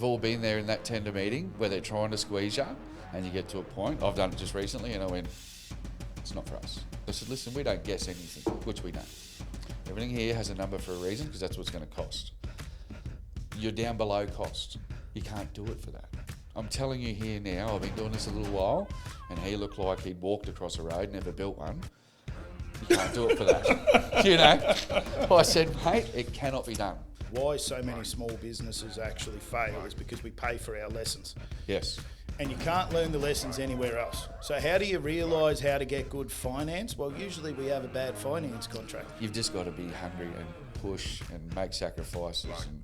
We've all been there in that tender meeting where they're trying to squeeze you and you get to a point. I've done it just recently and I went, it's not for us. I said, listen, we don't guess anything, which we don't. Everything here has a number for a reason because that's what it's going to cost. You're down below cost. You can't do it for that. I'm telling you here now, I've been doing this a little while and he looked like he'd walked across a road, never built one. You can't do it for that. You know? I said, mate, it cannot be done. Why so many small businesses actually fail is because we pay for our lessons. Yes. And you can't learn the lessons anywhere else. So how do you realise how to get good finance? Well, usually we have a bad finance contract. You've just got to be hungry and push and make sacrifices and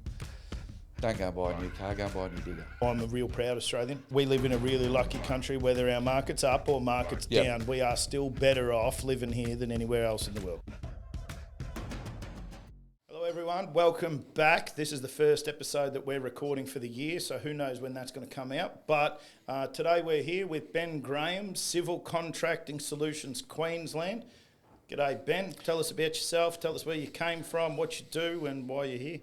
don't go and buy a new car, go and buy a new digger. I'm a real proud Australian. We live in a really lucky country, whether our market's up or market's down. We are still better off living here than anywhere else in the world. Hello everyone, welcome back. This is the first episode that we're recording for the year, so who knows when that's going to come out. But today we're here with Ben Graham, Civil Contracting Solutions Queensland. G'day Ben, tell us about yourself, tell us where you came from, what you do and why you're here.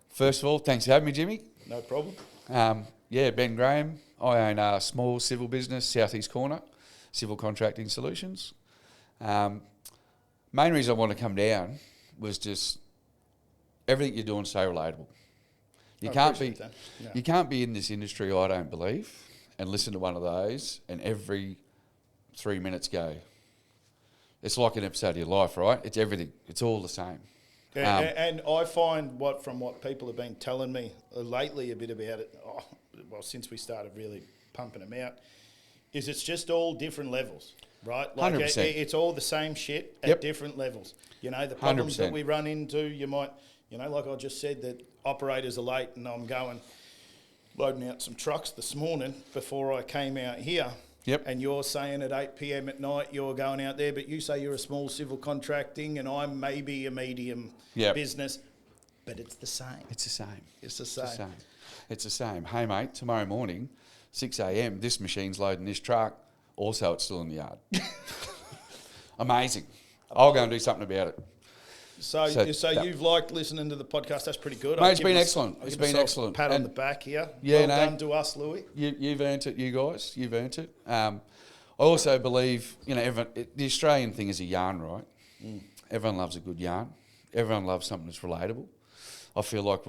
First of all, thanks for having me, Jimmy. No problem. Ben Graham. I own a small civil business, Southeast Corner, Civil Contracting Solutions. Main reason I want to come down was just everything you're doing is so relatable. You can't be in this industry, I don't believe, and listen to one of those and every 3 minutes go, it's like an episode of your life, right? It's everything. It's all the same. And I find from what people have been telling me lately a bit about it, since we started really pumping them out, is it's just all different levels, right? Like 100%. It's all the same shit at different levels. You know, the problems 100%. that we run into, you might, like I just said, that operators are late and I'm loading out some trucks this morning before I came out here. Yep. And you're saying at 8 p.m. at night you're going out there, but you say you're a small civil contracting and I'm maybe a medium business, but it's the same. It's the same. It's the same. It's the same. Hey, mate, tomorrow morning, 6 a.m, this machine's loading this truck. Also, it's still in the yard. Amazing. I'll go and do something about it. So you've liked listening to the podcast. That's pretty good. Mate, it's been excellent. It's been excellent. Pat on the back here. Yeah, well done to us, Louis. You've earned it, you guys. You've earned it. I also believe, the Australian thing is a yarn, right? Mm. Everyone loves a good yarn. Everyone loves something that's relatable. I feel like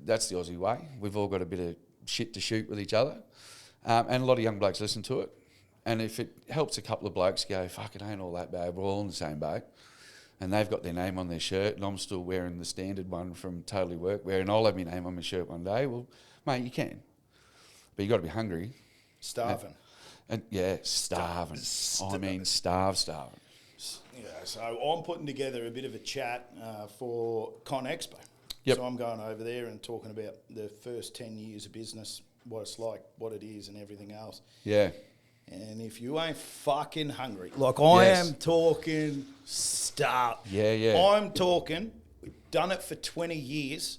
that's the Aussie way. We've all got a bit of shit to shoot with each other. And a lot of young blokes listen to it. And if it helps a couple of blokes go, fuck, it ain't all that bad, we're all in the same boat. And they've got their name on their shirt, and I'm still wearing the standard one from Totally Workwear, and I'll have my name on my shirt one day. Well, mate, you can. But you got to be hungry. Starving. Starving. Starving. Yeah, so I'm putting together a bit of a chat for Con Expo. Yep. So I'm going over there and talking about the first 10 years of business, what it's like, what it is, and everything else. Yeah. And if you ain't fucking hungry, like I am talking starve. Yeah. I'm talking, we've done it for 20 years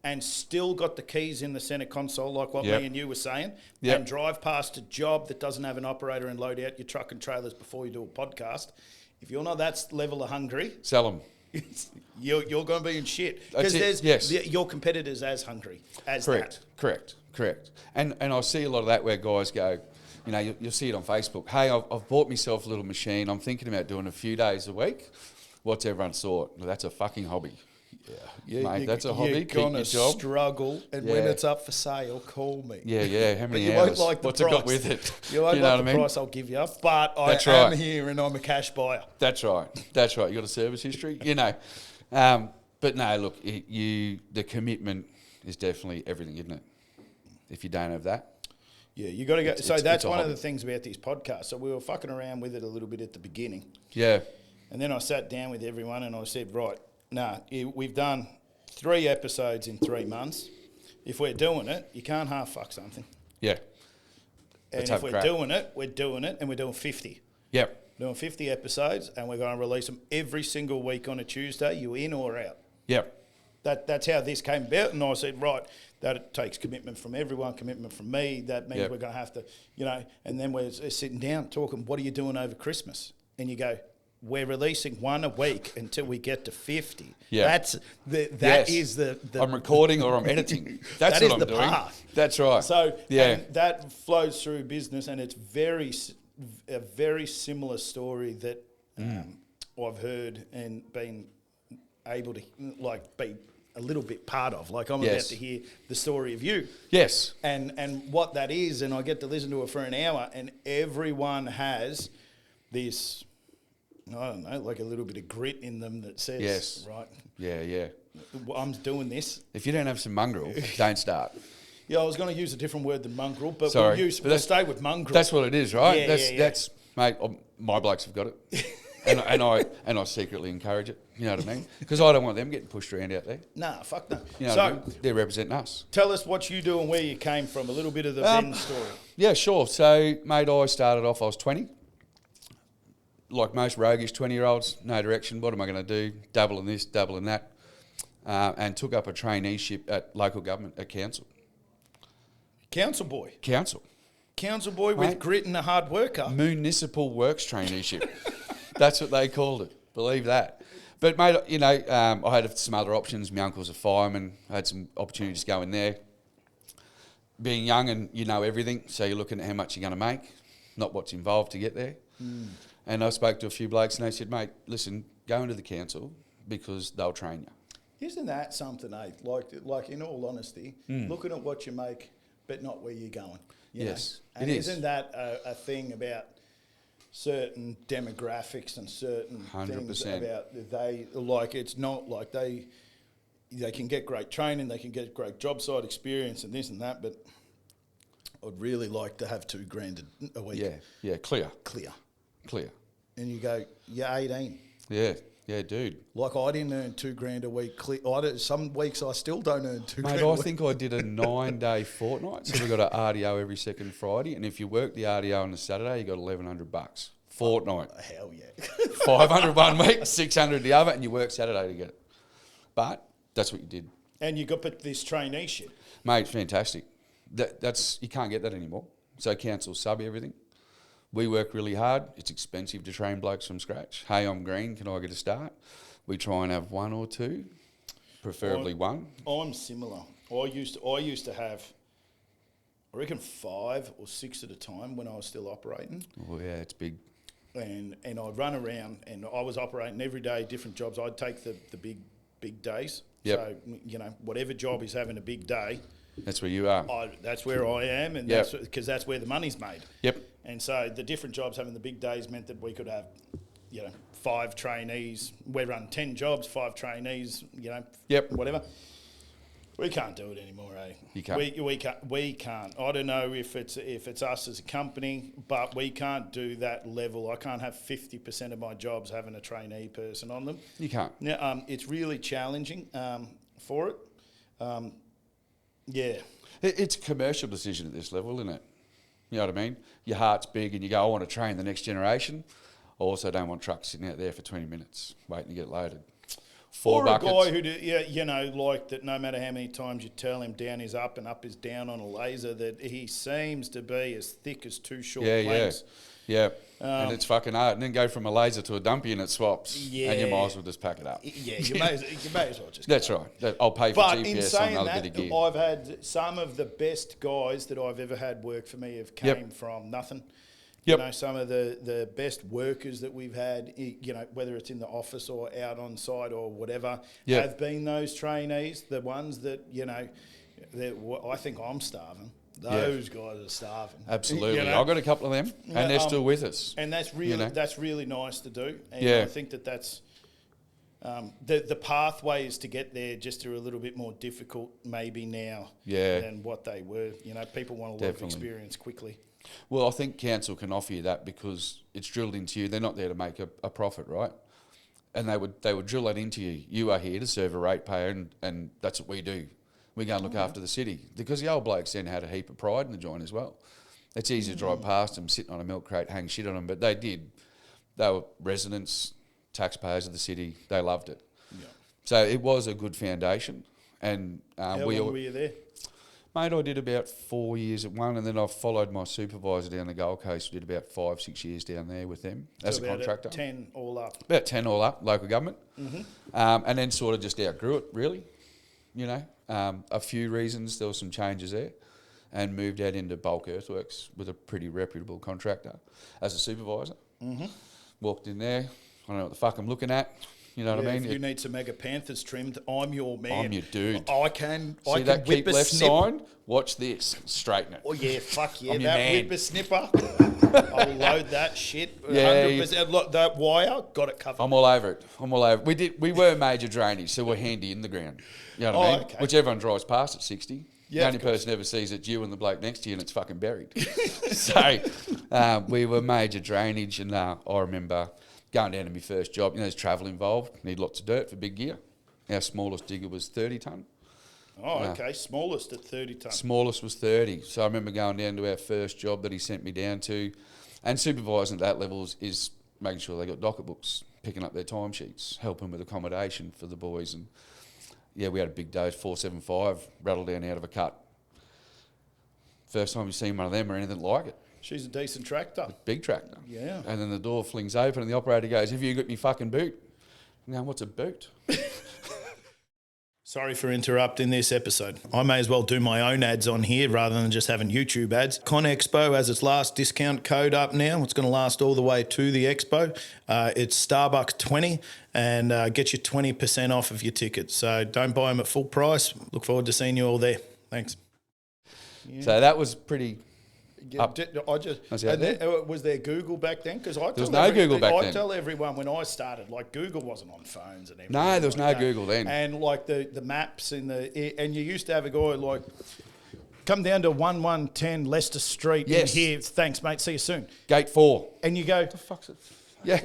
and still got the keys in the centre console, like what me and you were saying, and drive past a job that doesn't have an operator and load out your truck and trailers before you do a podcast. If you're not that level of hungry, sell them. You're going to be in shit. Because your competitors as hungry as that. Correct. And I see a lot of that where guys go, you'll see it on Facebook. Hey, I've bought myself a little machine. I'm thinking about doing a few days a week. What's everyone's thought? Well, that's a fucking hobby. Yeah, mate, that's a hobby. You're going to struggle, and when it's up for sale, call me. Yeah. How many you hours? Won't like the What's price. it got with it? You won't like the price I'll give you, but I am here and I'm a cash buyer. That's right. You got a service history, But no, look, the commitment is definitely everything, isn't it? If you don't have that. Yeah, you got to go. So that's one of the things about these podcasts. So we were fucking around with it a little bit at the beginning. Yeah. And then I sat down with everyone and I said, right, we've done 3 episodes in 3 months. If we're doing it, you can't half fuck something. Yeah. And if we're doing it, and we're doing 50. Yep. Doing 50 episodes and we're going to release them every single week on a Tuesday. You in or out? Yep. That's how this came about. And I said, right, that it takes commitment from everyone, commitment from me. That means we're going to have to, and then we're sitting down talking, what are you doing over Christmas? And you go, we're releasing one a week until we get to 50. Yeah. That is the I'm recording or I'm editing. That's that what is I'm the doing. path. That's right. So yeah, and that flows through business, and it's a very similar story that I've heard and been able to be a little bit part of. Like I'm about to hear the story of you. Yes. And what that is, and I get to listen to it for an hour, and everyone has this, I don't know, like a little bit of grit in them that says, right, yeah, I'm doing this. If you don't have some mongrel, don't start. Yeah, I was going to use a different word than mongrel, but Sorry, we'll stay with mongrel. That's what it is, right? Yeah, that's mate. My blokes have got it, and I secretly encourage it. You know what I mean? Because I don't want them getting pushed around out there. Nah, fuck no. You know what I mean? They're representing us. Tell us what you do and where you came from. A little bit of the Ben story. Yeah, sure. So, mate, I started off. I was 20. Like most roguish 20-year-olds, no direction. What am I going to do? Dabble in this, dabble in that, and took up a traineeship at local government, at council. Council boy. Council Boy with Mate, grit and a hard worker. Municipal Works Traineeship. That's what they called it. Believe that. But, mate, you know, I had some other options. My uncle's a fireman. I had some opportunities to go in there. Being young and you know everything, so you're looking at how much you're going to make, not what's involved to get there. And I spoke to a few blokes and they said, mate, listen, go into the council because they'll train you. Isn't that something, eh? Like in all honesty, looking at what you make, but not where you're going. Yes, and it is. Isn't that a thing about certain demographics and certain 100%. things about it's not like they can get great training, they can get great job site experience and this and that, but I'd really like to have $2,000 a week. Yeah, clear. And you go, you're 18. Yeah, dude. Like I didn't earn $2,000 a week. Some weeks I still don't earn $2,000. Mate, I think I did a 9-day fortnight. So we got an RDO every second Friday, and if you work the RDO on a Saturday, you got $1,100 fortnight. Oh, hell yeah. 500 one week, 600 the other, and you work Saturday to get it. But that's what you did, And you got this traineeship. mate. Fantastic. That's you can't get that anymore. So council sub everything. We work really hard. It's expensive to train blokes from scratch. Hey, I'm green. Can I get a start? We try and have one or two, preferably one. I'm similar. I used to have, I reckon 5 or 6 at a time when I was still operating. Oh yeah, it's big. And I'd run around and I was operating every day, different jobs. I'd take the big days. Yep. So, you know, whatever job is having a big day, That's where you are. that's where I am, and Yep. because that's where the money's made. Yep. And so the different jobs having the big days meant that we could have, 5 trainees. We run 10 jobs, 5 trainees, Yep. whatever. We can't do it anymore, eh? You can't. We can't. I don't know if it's us as a company, but we can't do that level. I can't have 50% of my jobs having a trainee person on them. You can't. Now, it's really challenging for it. Yeah. It's a commercial decision at this level, isn't it? You know what I mean? Your heart's big and you go, I want to train the next generation. I also don't want trucks sitting out there for 20 minutes waiting to get loaded. 4 or buckets. a guy who, like that no matter how many times you tell him down is up and up is down on a laser, that he seems to be as thick as 2 short planks. Yeah. And it's fucking hard. And then go from a laser to a dumpy and it swaps. Yeah. And you might as well just pack it up. Yeah, you may as well just. That's right. I'll pay for But in GPS on saying another that, bit of gear. I've had some of the best guys that I've ever had work for me have came from nothing. Yep. Some of the best workers that we've had, whether it's in the office or out on site or whatever, have been those trainees, the ones that, I think I'm starving. Those guys are starving. Absolutely. I've got a couple of them and they're still with us. And that's really nice to do. And Yeah. I think that's the pathways to get there just are a little bit more difficult maybe now than what they were. People want a lot of experience quickly. Well, I think council can offer you that because it's drilled into you. They're not there to make a profit, right? And they would drill that into you. You are here to serve a ratepayer, and that's what we do. We go and look after the city because the old blokes then had a heap of pride in the joint as well. It's easy to drive past them, sitting on a milk crate, hang shit on them, but they did. They were residents, taxpayers of the city. They loved it. Yeah. So it was a good foundation. And How long were you there? Mate, I did about 4 years at one, and then I followed my supervisor down the Gold Coast. Did about 5-6 years down there with them as a contractor. 10 all up. About 10 all up, local government. Mm-hmm. And then sort of just outgrew it, really. You know, a few reasons. There were some changes there, and moved out into bulk earthworks with a pretty reputable contractor as a supervisor. Mm-hmm. Walked in there. I don't know what the fuck I'm looking at. You know what I mean? If you need some Mega Panthers trimmed, I'm your man. I'm your dude. I can. See I that can keep whip a left snip. sign? Watch this. Straighten it. Oh yeah, fuck yeah! I'm your That man. whippersnipper. I'll load that shit. Yeah, 100%. Look, that wire got it covered. I'm all over it. I'm all over it. We were major drainage, so we're handy in the ground. You know what I mean? Okay. Which everyone drives past at 60. Yeah, The only person ever sees it's you and the bloke next to you, and it's fucking buried. So we were major drainage, and I remember going down to my first job. You know, there's travel involved. Need lots of dirt for big gear. Our smallest digger was 30 tonne. Oh, okay. Smallest at 30 tonne. Smallest was 30. So I remember going down to our first job that he sent me down to, and supervising at that level is making sure they got docket books, picking up their timesheets, helping with accommodation for the boys. And yeah, we had a big dose, 475, rattled down out of a cut. First time you've seen one of them or anything like it. She's a decent tractor. Big tractor. Yeah. And then the door flings open and the operator goes, "Have you got me fucking boot?" Now, what's a boot? Sorry for interrupting this episode. I may as well do my own ads on here rather than just having YouTube ads. ConExpo has its last discount code up now. It's going to last all the way to the expo. It's Starbucks 20 and get you 20% off of your tickets. So don't buy them at full price. Look forward to seeing you all there. Thanks. Yeah. So that was pretty... Was there Google back then? Because there was no Google back then. I tell everyone when I started, like Google wasn't on phones and everything. No, there was like no Google then. And like the maps and you used to have a guy like come down to 1110 Leicester Street. Yes. In here. Thanks, mate. See you soon. Gate 4. And you go, What the fuck's it? Yeah.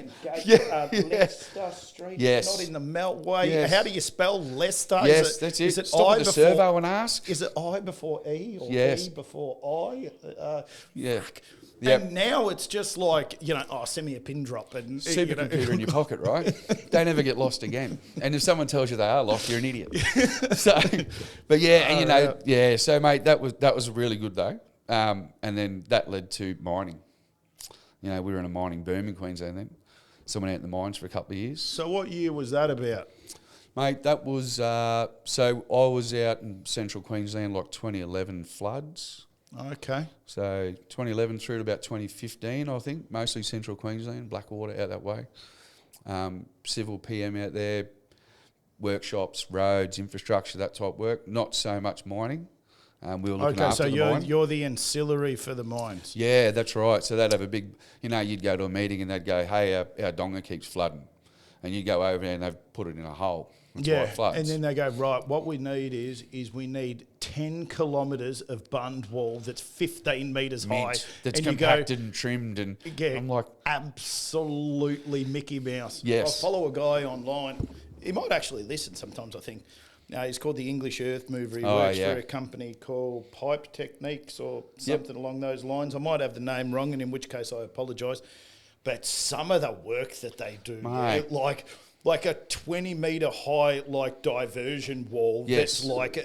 Leicester Street. Yes. Not in the Meltway. Yes. How do you spell Leicester? Yes, that's it. Is it Stop I at the before servo and ask. Is it I before E or Yes. E before I? Yeah. And now it's just like, send me a pin drop. And Supercomputer in your pocket, right? Don't ever get lost again. And if someone tells you they are lost, you're an idiot. So, but yeah, and so mate, that was really good though. And then that led to mining. We were in a mining boom in Queensland then. So I went out in the mines for a couple of years. So what year was that about? Mate, that was, so I was out in central Queensland like 2011 floods. Okay. So 2011 through to about 2015, I think, mostly central Queensland, Blackwater out that way. Civil PM out there, workshops, roads, infrastructure, that type of work. Not so much mining. We were looking after the mine. So you're the ancillary for the mines. Yeah, that's right. So they'd have a big, you'd go to a meeting and they'd go, "Hey, our donga keeps flooding," and you'd go over there and they've put it in a hole. That's why it floods. And then they go, right, what we need is we need 10 kilometres of bund wall that's 15 metres high. That's and compacted and trimmed, and I'm like, absolutely Mickey Mouse. Yes. I follow a guy online. He might actually listen sometimes, I think. He's called the English Earth Mover. He works for a company called Pipe Techniques or something along those lines. I might have the name wrong, and in which case I apologise. But some of the work that they do, like a 20 metre high diversion wall that's like,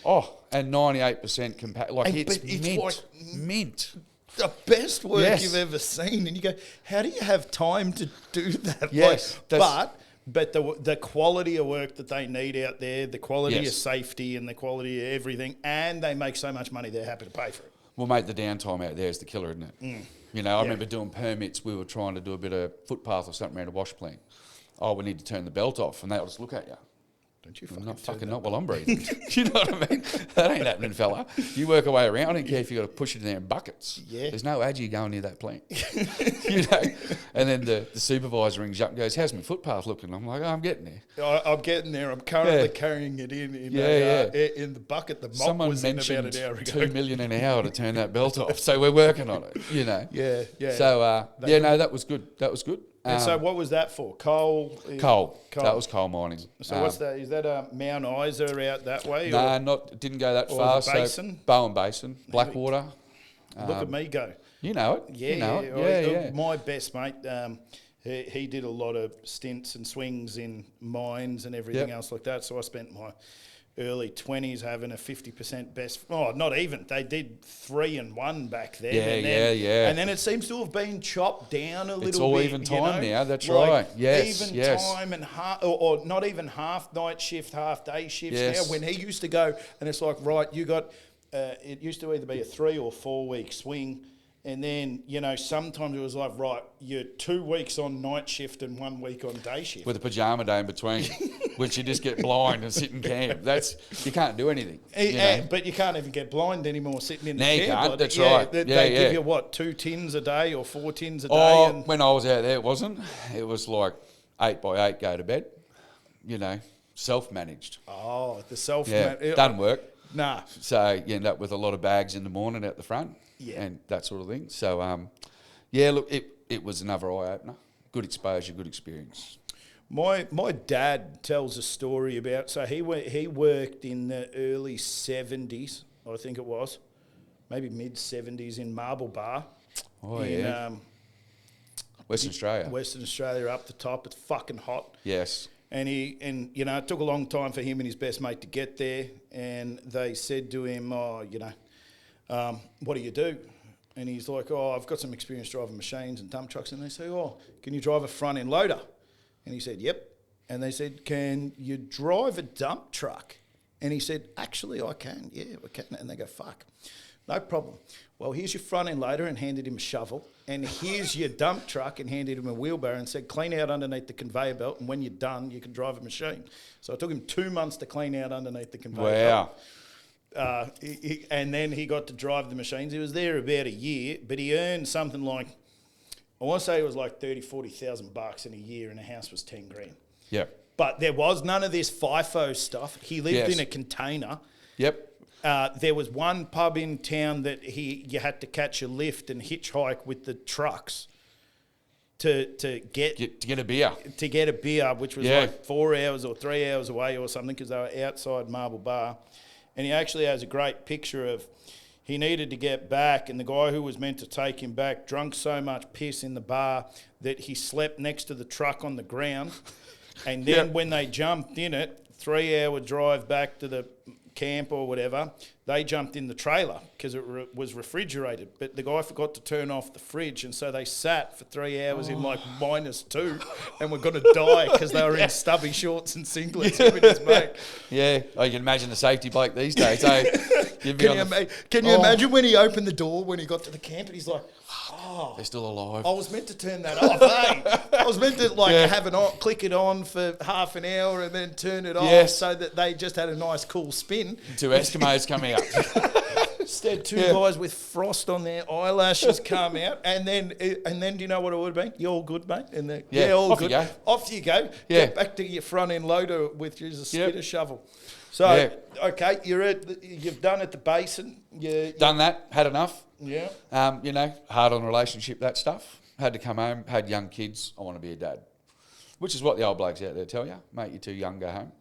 Oh, and 98% compact. Like, it's mint. like mint. The best work Yes. you've ever seen. And you go, how do you have time to do that? Yes. But the quality of work that they need out there, the quality of safety and the quality of everything, and they make so much money, they're happy to pay for it. Well, mate, the downtime out there is the killer, isn't it? I remember doing permits. We were trying to do a bit of footpath or something around a wash plant. Oh, we need to turn the belt off, and they'll just look at you. Don't you not while I'm breathing. You know what I mean? That ain't happening, fella. You work your way around. I don't care if you got to push it down in buckets. Yeah. There's no adgie going near that plant. And then the supervisor rings up and goes, "How's my footpath looking?" I'm like, "Oh, I'm getting there." I'm getting there. I'm currently carrying it in the bucket. The mop Someone was in mentioned about an hour ago. $2 million an hour to turn that belt off. So we're working on it, Yeah. So, that was good. That was good. And so what was that for? Coal? Coal. That was coal mining. So what's that? Is that Mount Isa out that way? No, didn't go that far. The basin? So Bowen Basin, Blackwater. Look at me go. You know it. Yeah. My best mate, he did a lot of stints and swings in mines and everything else like that. So I spent early 20s having a 50% best. Oh, not even. They did 3-1 back then. Yeah. And then it seems to have been chopped down a little bit. It's all even time now. That's right. Yes. Even time and half, or not even half night shift, half day shifts now. When he used to go, and it's like, right, you got. It used to either be a 3 or 4 week swing. And then, sometimes it was like, right, you're 2 weeks on night shift and 1 week on day shift. With a pajama day in between, which you just get blind and sit in camp. You can't do anything. But you can't even get blind anymore sitting in the camp. You can't, that's right. They give you, 2 tins a day or 4 tins a day? Oh, when I was out there, it wasn't. It was like 8 by 8, go to bed, self-managed. Oh, the self-managed. Yeah, doesn't work. Nah. So you end up with a lot of bags in the morning out the front. Yeah. And that sort of thing. So, look, it was another eye-opener. Good exposure, good experience. My dad tells a story about, so he worked in the early 70s, I think it was, maybe mid-70s in Marble Bar. Oh, yeah. Western Australia. Western Australia up the top. It's fucking hot. Yes. And it took a long time for him and his best mate to get there. And they said to him, what do you do? And he's like, I've got some experience driving machines and dump trucks. And they say, can you drive a front end loader? And he said, yep. And they said, can you drive a dump truck? And he said, actually, I can. Yeah, I can. And they go, fuck, no problem. Well, here's your front end loader, and handed him a shovel. And here's your dump truck, and handed him a wheelbarrow and said, clean out underneath the conveyor belt. And when you're done, you can drive a machine. So it took him 2 months to clean out underneath the conveyor belt. And then he got to drive the machines. He was there about a year, but he earned something like, I want to say it was like $30,000-$40,000 in a year, and the house was 10 grand. Yeah. But there was none of this FIFO stuff. He lived in a container. Yep. There was one pub in town that you had to catch a lift and hitchhike with the trucks to get a beer. To get a beer, which was like 4 hours or 3 hours away or something, because they were outside Marble Bar. And he actually has a great picture of, he needed to get back, and the guy who was meant to take him back drunk so much piss in the bar that he slept next to the truck on the ground. And then when they jumped in it, 3 hour drive back to the camp or whatever, they jumped in the trailer because it was refrigerated. But the guy forgot to turn off the fridge, and so they sat for 3 hours in like -2 and were going to die because they were in stubby shorts and singlets with his mate. Yeah, you can imagine the safety bloke these days. Can you imagine when he opened the door when he got to the camp and he's like, they're still alive. I was meant to turn that off, I was meant to have it on, click it on for half an hour and then turn it off so that they just had a nice cool spin. 2 Eskimos coming up. Instead, 2 guys with frost on their eyelashes come out, and then do you know what it would have been? You're all good, mate. And all off good. You go. Off you go. Yeah. Get back to your front end loader with your spitter shovel. So okay, you've done at the basin. Done that. Had enough. Yeah. Hard on relationship, that stuff. Had to come home. Had young kids. I want to be a dad, which is what the old blokes out there tell you. Mate, you're too young. Go home.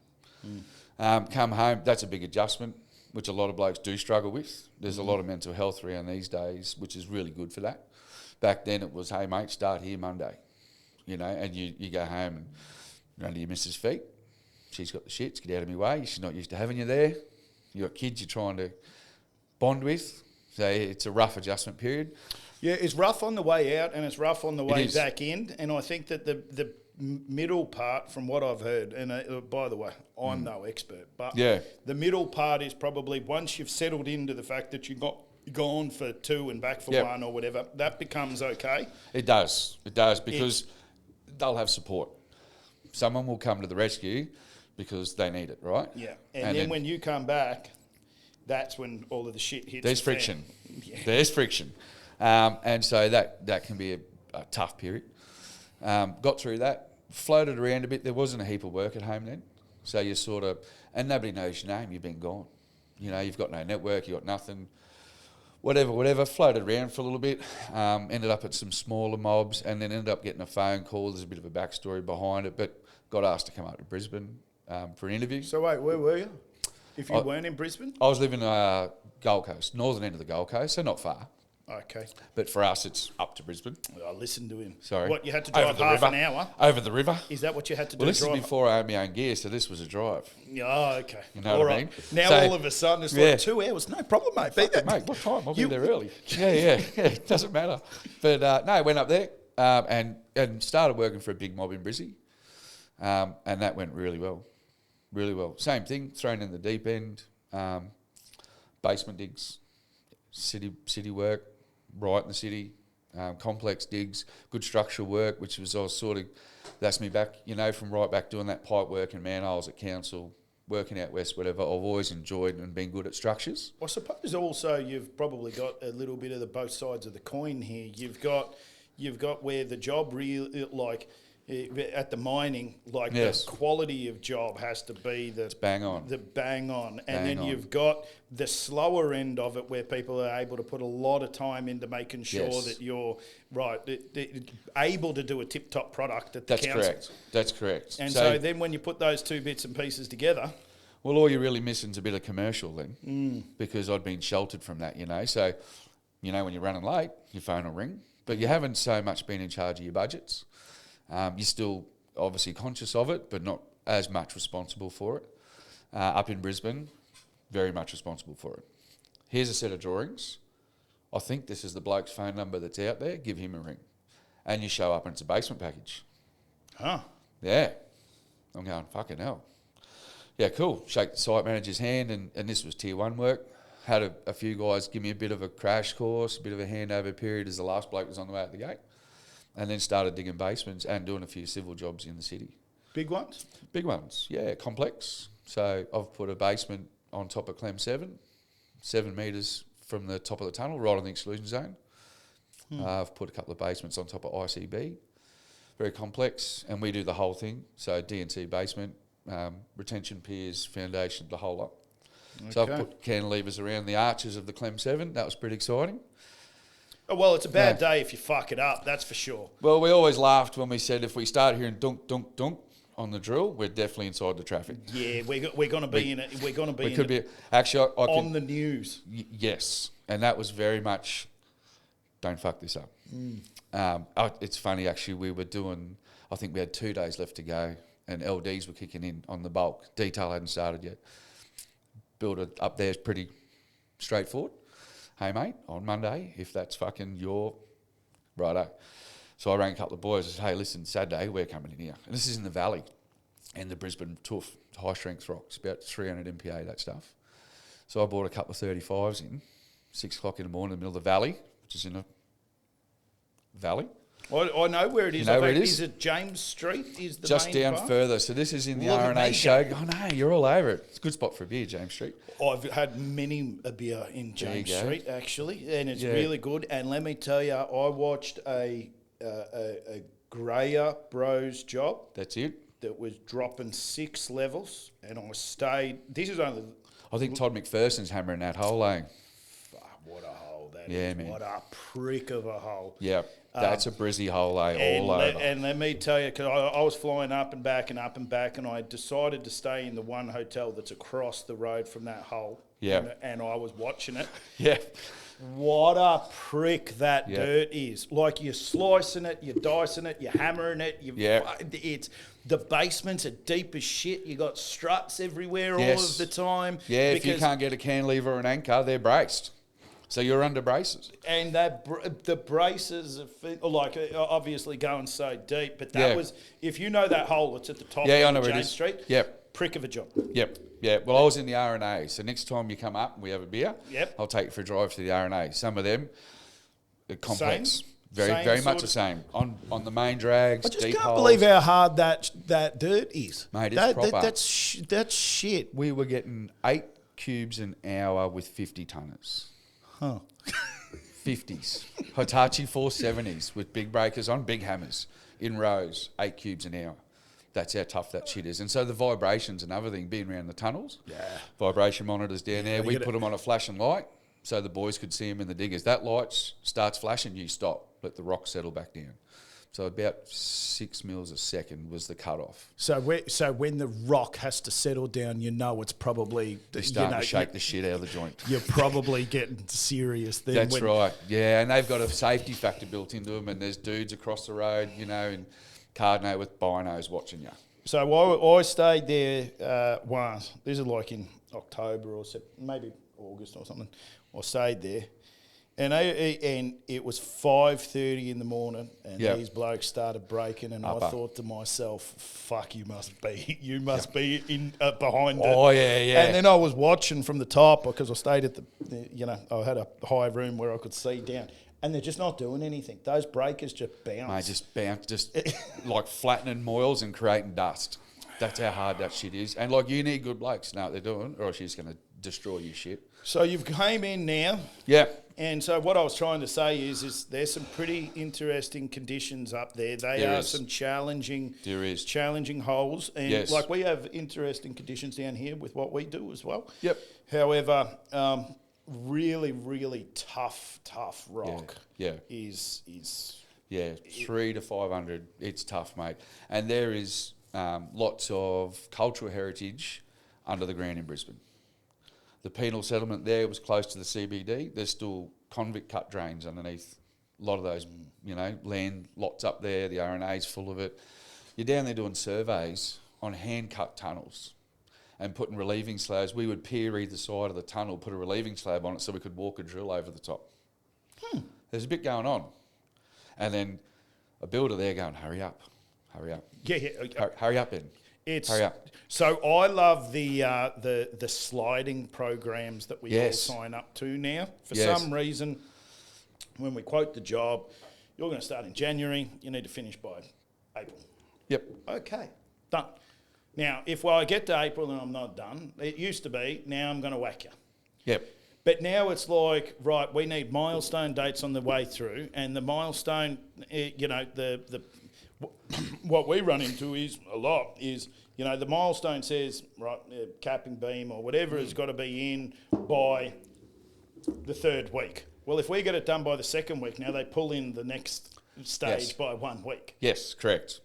Come home. That's a big adjustment, which a lot of blokes do struggle with. There's a lot of mental health around these days, which is really good for that. Back then it was, hey, mate, start here Monday. And you go home and you're under your missus' feet. She's got the shits, get out of my way. She's not used to having you there. You got kids you're trying to bond with. So it's a rough adjustment period. Yeah, it's rough on the way out and it's rough on the way back in. And I think that the middle part, from what I've heard, and by the way, I'm no expert, but the middle part is probably once you've settled into the fact that you've gone for 2 and back for 1 or whatever, that becomes okay. It does because they'll have support. Someone will come to the rescue because they need it, right? Yeah, and then when you come back, that's when all of the shit hits. There's friction. There's friction. And so that can be a tough period. Got through that, floated around a bit. There wasn't a heap of work at home then. So you sort of, and nobody knows your name, you've been gone. You've got no network, you've got nothing. Whatever, floated around for a little bit, ended up at some smaller mobs and then ended up getting a phone call. There's a bit of a backstory behind it, but got asked to come up to Brisbane for an interview. So wait, where were you? If you weren't in Brisbane? I was living Gold Coast, northern end of the Gold Coast, so not far. Okay. But for us, it's up to Brisbane. I listened to him. Sorry. What, you had to drive half an hour? Over the river. Is that what you had to do? Well, this is drive? before I had my own gear, so this was a drive. Oh, okay. You know what I mean? Now So- all of a sudden it's like 2 hours. No problem, mate. Be there. Mate, what time? I'll be there early. Yeah, it doesn't matter. But no, I went up there and started working for a big mob in Brizzy, and that went really well. Really well. Same thing, thrown in the deep end, basement digs, city work, right in the city, complex digs, good structural work, which was that's me back, from right back doing that pipe work and manholes at council, working out west, whatever. I've always enjoyed and been good at structures. I suppose also you've probably got a little bit of the both sides of the coin here. You've got where the job really, like at the mining, like Yes. the quality of job has to be It's bang on. the bang on, and Bang then on. you've got the slower end of it where people are able to put a lot of time into making sure Yes. that you're right, able to do a tip-top product at the That's council. correct. That's correct. And so then when you put those two bits and pieces together, well, all you're really missing is a bit of commercial then, because I'd been sheltered from that, So, when you're running late, your phone will ring, but you haven't so much been in charge of your budgets. You're still obviously conscious of it, but not as much responsible for it. Up in Brisbane, very much responsible for it. Here's a set of drawings. I think this is the bloke's phone number that's out there. Give him a ring. And you show up and it's a basement package. huh? Yeah. I'm going, fucking hell. Yeah, cool. Shake the site manager's hand, and this was tier 1 work. Had a few guys give me a bit of a crash course, a bit of a handover period as the last bloke was on the way out the gate. And then started digging basements and doing a few civil jobs in the city. Big ones? Big ones, yeah, complex. So I've put a basement on top of Clem 7 metres from the top of the tunnel, right on the exclusion zone. I've put a couple of basements on top of ICB, very complex, and we do the whole thing. So D&C basement, retention piers, foundation, the whole lot. Okay. So I've put cantilevers around the arches of the Clem 7. That was pretty exciting. Oh, well, it's a bad day if you fuck it up, that's for sure. Well, we always laughed when we said if we start hearing dunk, dunk, dunk on the drill, we're definitely inside the traffic. Yeah, we're going to be in it. We're going to be. We could be actually on the news. Yes, and that was very much. Don't fuck this up. It's funny actually. We were doing. I think we had 2 days left to go, and LDs were kicking in on the bulk. Detail hadn't started yet. Build it up there is pretty straightforward. Hey mate, on Monday, if that's fucking your righto. So I rang a couple of boys and said, hey, listen, Saturday, we're coming in here. And this is in the valley, and the Brisbane Tuff, high strength rocks, about 300 MPa, that stuff. So I bought a couple of 35s in, 6 o'clock in the morning in the middle of the valley, which is in a valley. I know where it is. You know where it is? Is it James Street? Is the Just main down part? further. So this is in the Look at RNA me show. go. Oh no, you're all over it. It's a good spot for a beer, James Street. I've had many a beer in James go. Street actually, and it's really good. And let me tell you, I watched a Greyer Bros job That's it. that was dropping 6 levels, and I stayed. This is only. I think Todd McPherson's hammering that hole, eh? Fuck, what a hole that Yeah, is! man. What a prick of a hole! Yeah, that's a Brizzy hole, eh? All over. And let me tell you, because I was flying up and back and up and back, and I decided to stay in the one hotel that's across the road from that hole. Yeah. And I was watching it. Yeah. What a prick that dirt is. Like, you're slicing it, you're dicing it, you're hammering it. It's the basements are deep as shit. You got struts everywhere all of the time. Yeah, if you can't get a cantilever or an anchor, they're braced. So you're under braces. And the braces are like obviously going so deep, but that was, if you know that hole that's at the top of James Street, prick of a job. Yep. Well, I was in the RNA, so next time you come up and we have a beer, I'll take you for a drive to the RNA. Some of them are complex. Same? Very much the same. On the main drags, I just deep can't holes. believe how hard that dirt is. Mate, it's proper. That's shit. We were getting 8 cubes an hour with 50 tonners. Huh. 50s. Hitachi 470s with big breakers on, big hammers, in rows, 8 cubes an hour. That's how tough that shit is. And so the vibrations and everything being around the tunnels, vibration monitors down there, we put them on a flashing light so the boys could see them in the diggers. That light starts flashing, you stop, let the rock settle back down. So about 6 mils a second was the cutoff. So when the rock has to settle down, it's probably They're starting to shake the shit out of the joint. You're probably getting serious then. That's right. Yeah, and they've got a safety factor built into them, and there's dudes across the road, in Cardno with binos watching you. So I stayed there once. This is like in October or maybe August or something. I stayed there. And it was 5:30 in the morning, and these blokes started breaking, and I thought to myself, "Fuck, you must be in behind it." Oh yeah. And then I was watching from the top because I stayed at I had a high room where I could see down, and they're just not doing anything. Those breakers just bounce. Mate, just bounce, just like flattening moils and creating dust. That's how hard that shit is. And you need good blokes to know what they're doing, or else you're just going to destroy your shit. So you've came in now. Yeah. And so what I was trying to say is there's some pretty interesting conditions up there. There are some challenging holes. And we have interesting conditions down here with what we do as well. Yep. However, really, really tough rock. Yeah. Is 300 to 500. It's tough, mate. And there is lots of cultural heritage under the ground in Brisbane. The penal settlement there was close to the CBD. There's still convict cut drains underneath a lot of those, land lots up there. The RNA's full of it. You're down there doing surveys on hand-cut tunnels and putting relieving slabs. We would pier either side of the tunnel, put a relieving slab on it so we could walk a drill over the top. There's a bit going on. And then a builder there going, hurry up. Yeah. Hurry up, Ben. Hurry up. So I love the sliding programs that we all sign up to now. For some reason, when we quote the job, you're going to start in January, you need to finish by April. Yep. Okay, done. Now, if I get to April and I'm not done, it used to be, now I'm going to whack you. Yep. But now it's like, right, we need milestone dates on the way through, and the milestone, what we run into is the milestone says, right, capping beam or whatever has got to be in by the third week. Well, if we get it done by the second week, now they pull in the next stage by 1 week. Yes, correct.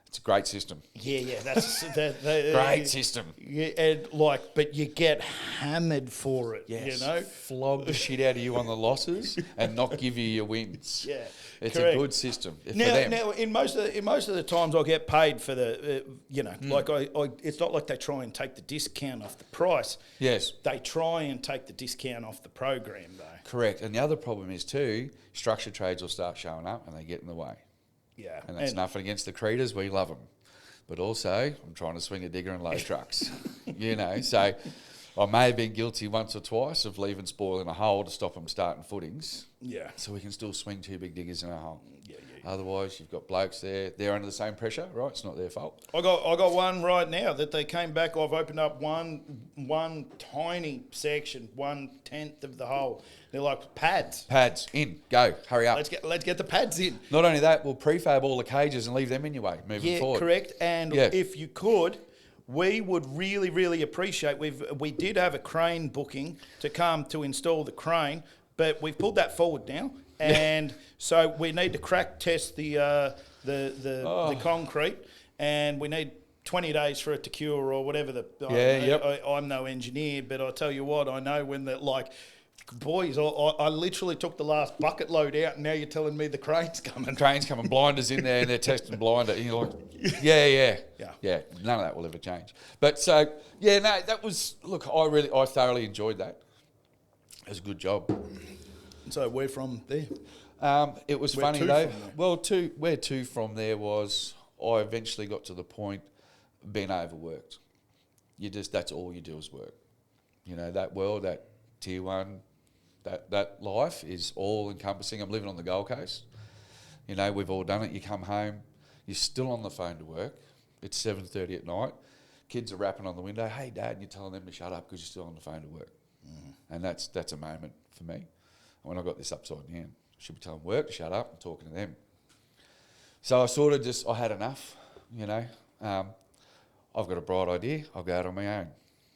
It's a great system. Yeah, that's great system. Yeah, and but you get hammered for it. Yes, flog the shit out of you on the losses and not give you your wins. Yeah, it's correct. a good system for now, them. Now, in most of the times, I get paid for the, it's not like they try and take the discount off the price. Yes, they try and take the discount off the program, though. Correct, and the other problem is too, structured trades will start showing up and they get in the way. Yeah, and that's nothing against the Creeders. We love them, but also I'm trying to swing a digger and load trucks. So I may have been guilty once or twice of leaving spoil in a hole to stop them starting footings. Yeah, so we can still swing 2 big diggers in a hole. Yeah. Otherwise, you've got blokes there. They're under the same pressure, right? It's not their fault. I got one right now that they came back. I've opened up one tiny section, 1/10 of the hole. They're like pads. Pads in, go, hurry up. Let's get the pads in. Not only that, we'll prefab all the cages and leave them in your way moving forward. Yeah, correct. And if you could, we would really, really appreciate. We did have a crane booking to come to install the crane, but we've pulled that forward now. And so we need to crack test the concrete, and we need 20 days for it to cure or whatever. I'm no engineer, but I tell you what, I know when boys, I literally took the last bucket load out, and now you're telling me the crane's coming. Crane's coming, blinders in there, and they're testing blinder. And you're like, yeah. None of that will ever change. But that was, look, I thoroughly enjoyed that. It was a good job. So where from there? It was funny though. Well, where to from there was I eventually got to the point of being overworked. That's all you do is work. That world, that tier one, that life is all encompassing. I'm living on the Gold Coast. We've all done it. You come home, you're still on the phone to work. It's 7:30 at night. Kids are rapping on the window. Hey, Dad, and you're telling them to shut up because you're still on the phone to work. And that's a moment for me. When I got this upside down, I should be telling work to shut up and talking to them. So I sort of I had enough, I've got a bright idea, I'll go out on my own.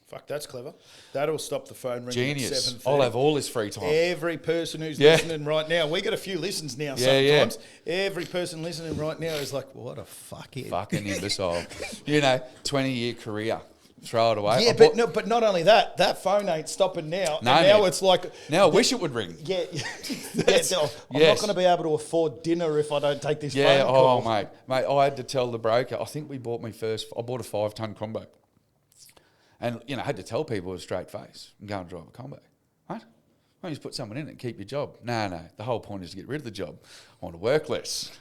Fuck, that's clever. That'll stop the phone ringing Genius. at 7:30. I'll have all this free time. Every person who's listening right now, we get a few listens now sometimes. Every person listening right now is like, what a fuckhead. Fucking imbecile. 20-year career. Throw it away. Yeah, but not only that, that phone ain't stopping now. No, and now man. it's like... Now I wish it would ring. Yeah. I'm not going to be able to afford dinner if I don't take this phone call. Mate, I had to tell the broker, I think I bought a 5-ton combo. And, I had to tell people with a straight face, I'm going to drive a combo. What? Why don't you just put someone in it and keep your job? No. The whole point is to get rid of the job. I want to work less.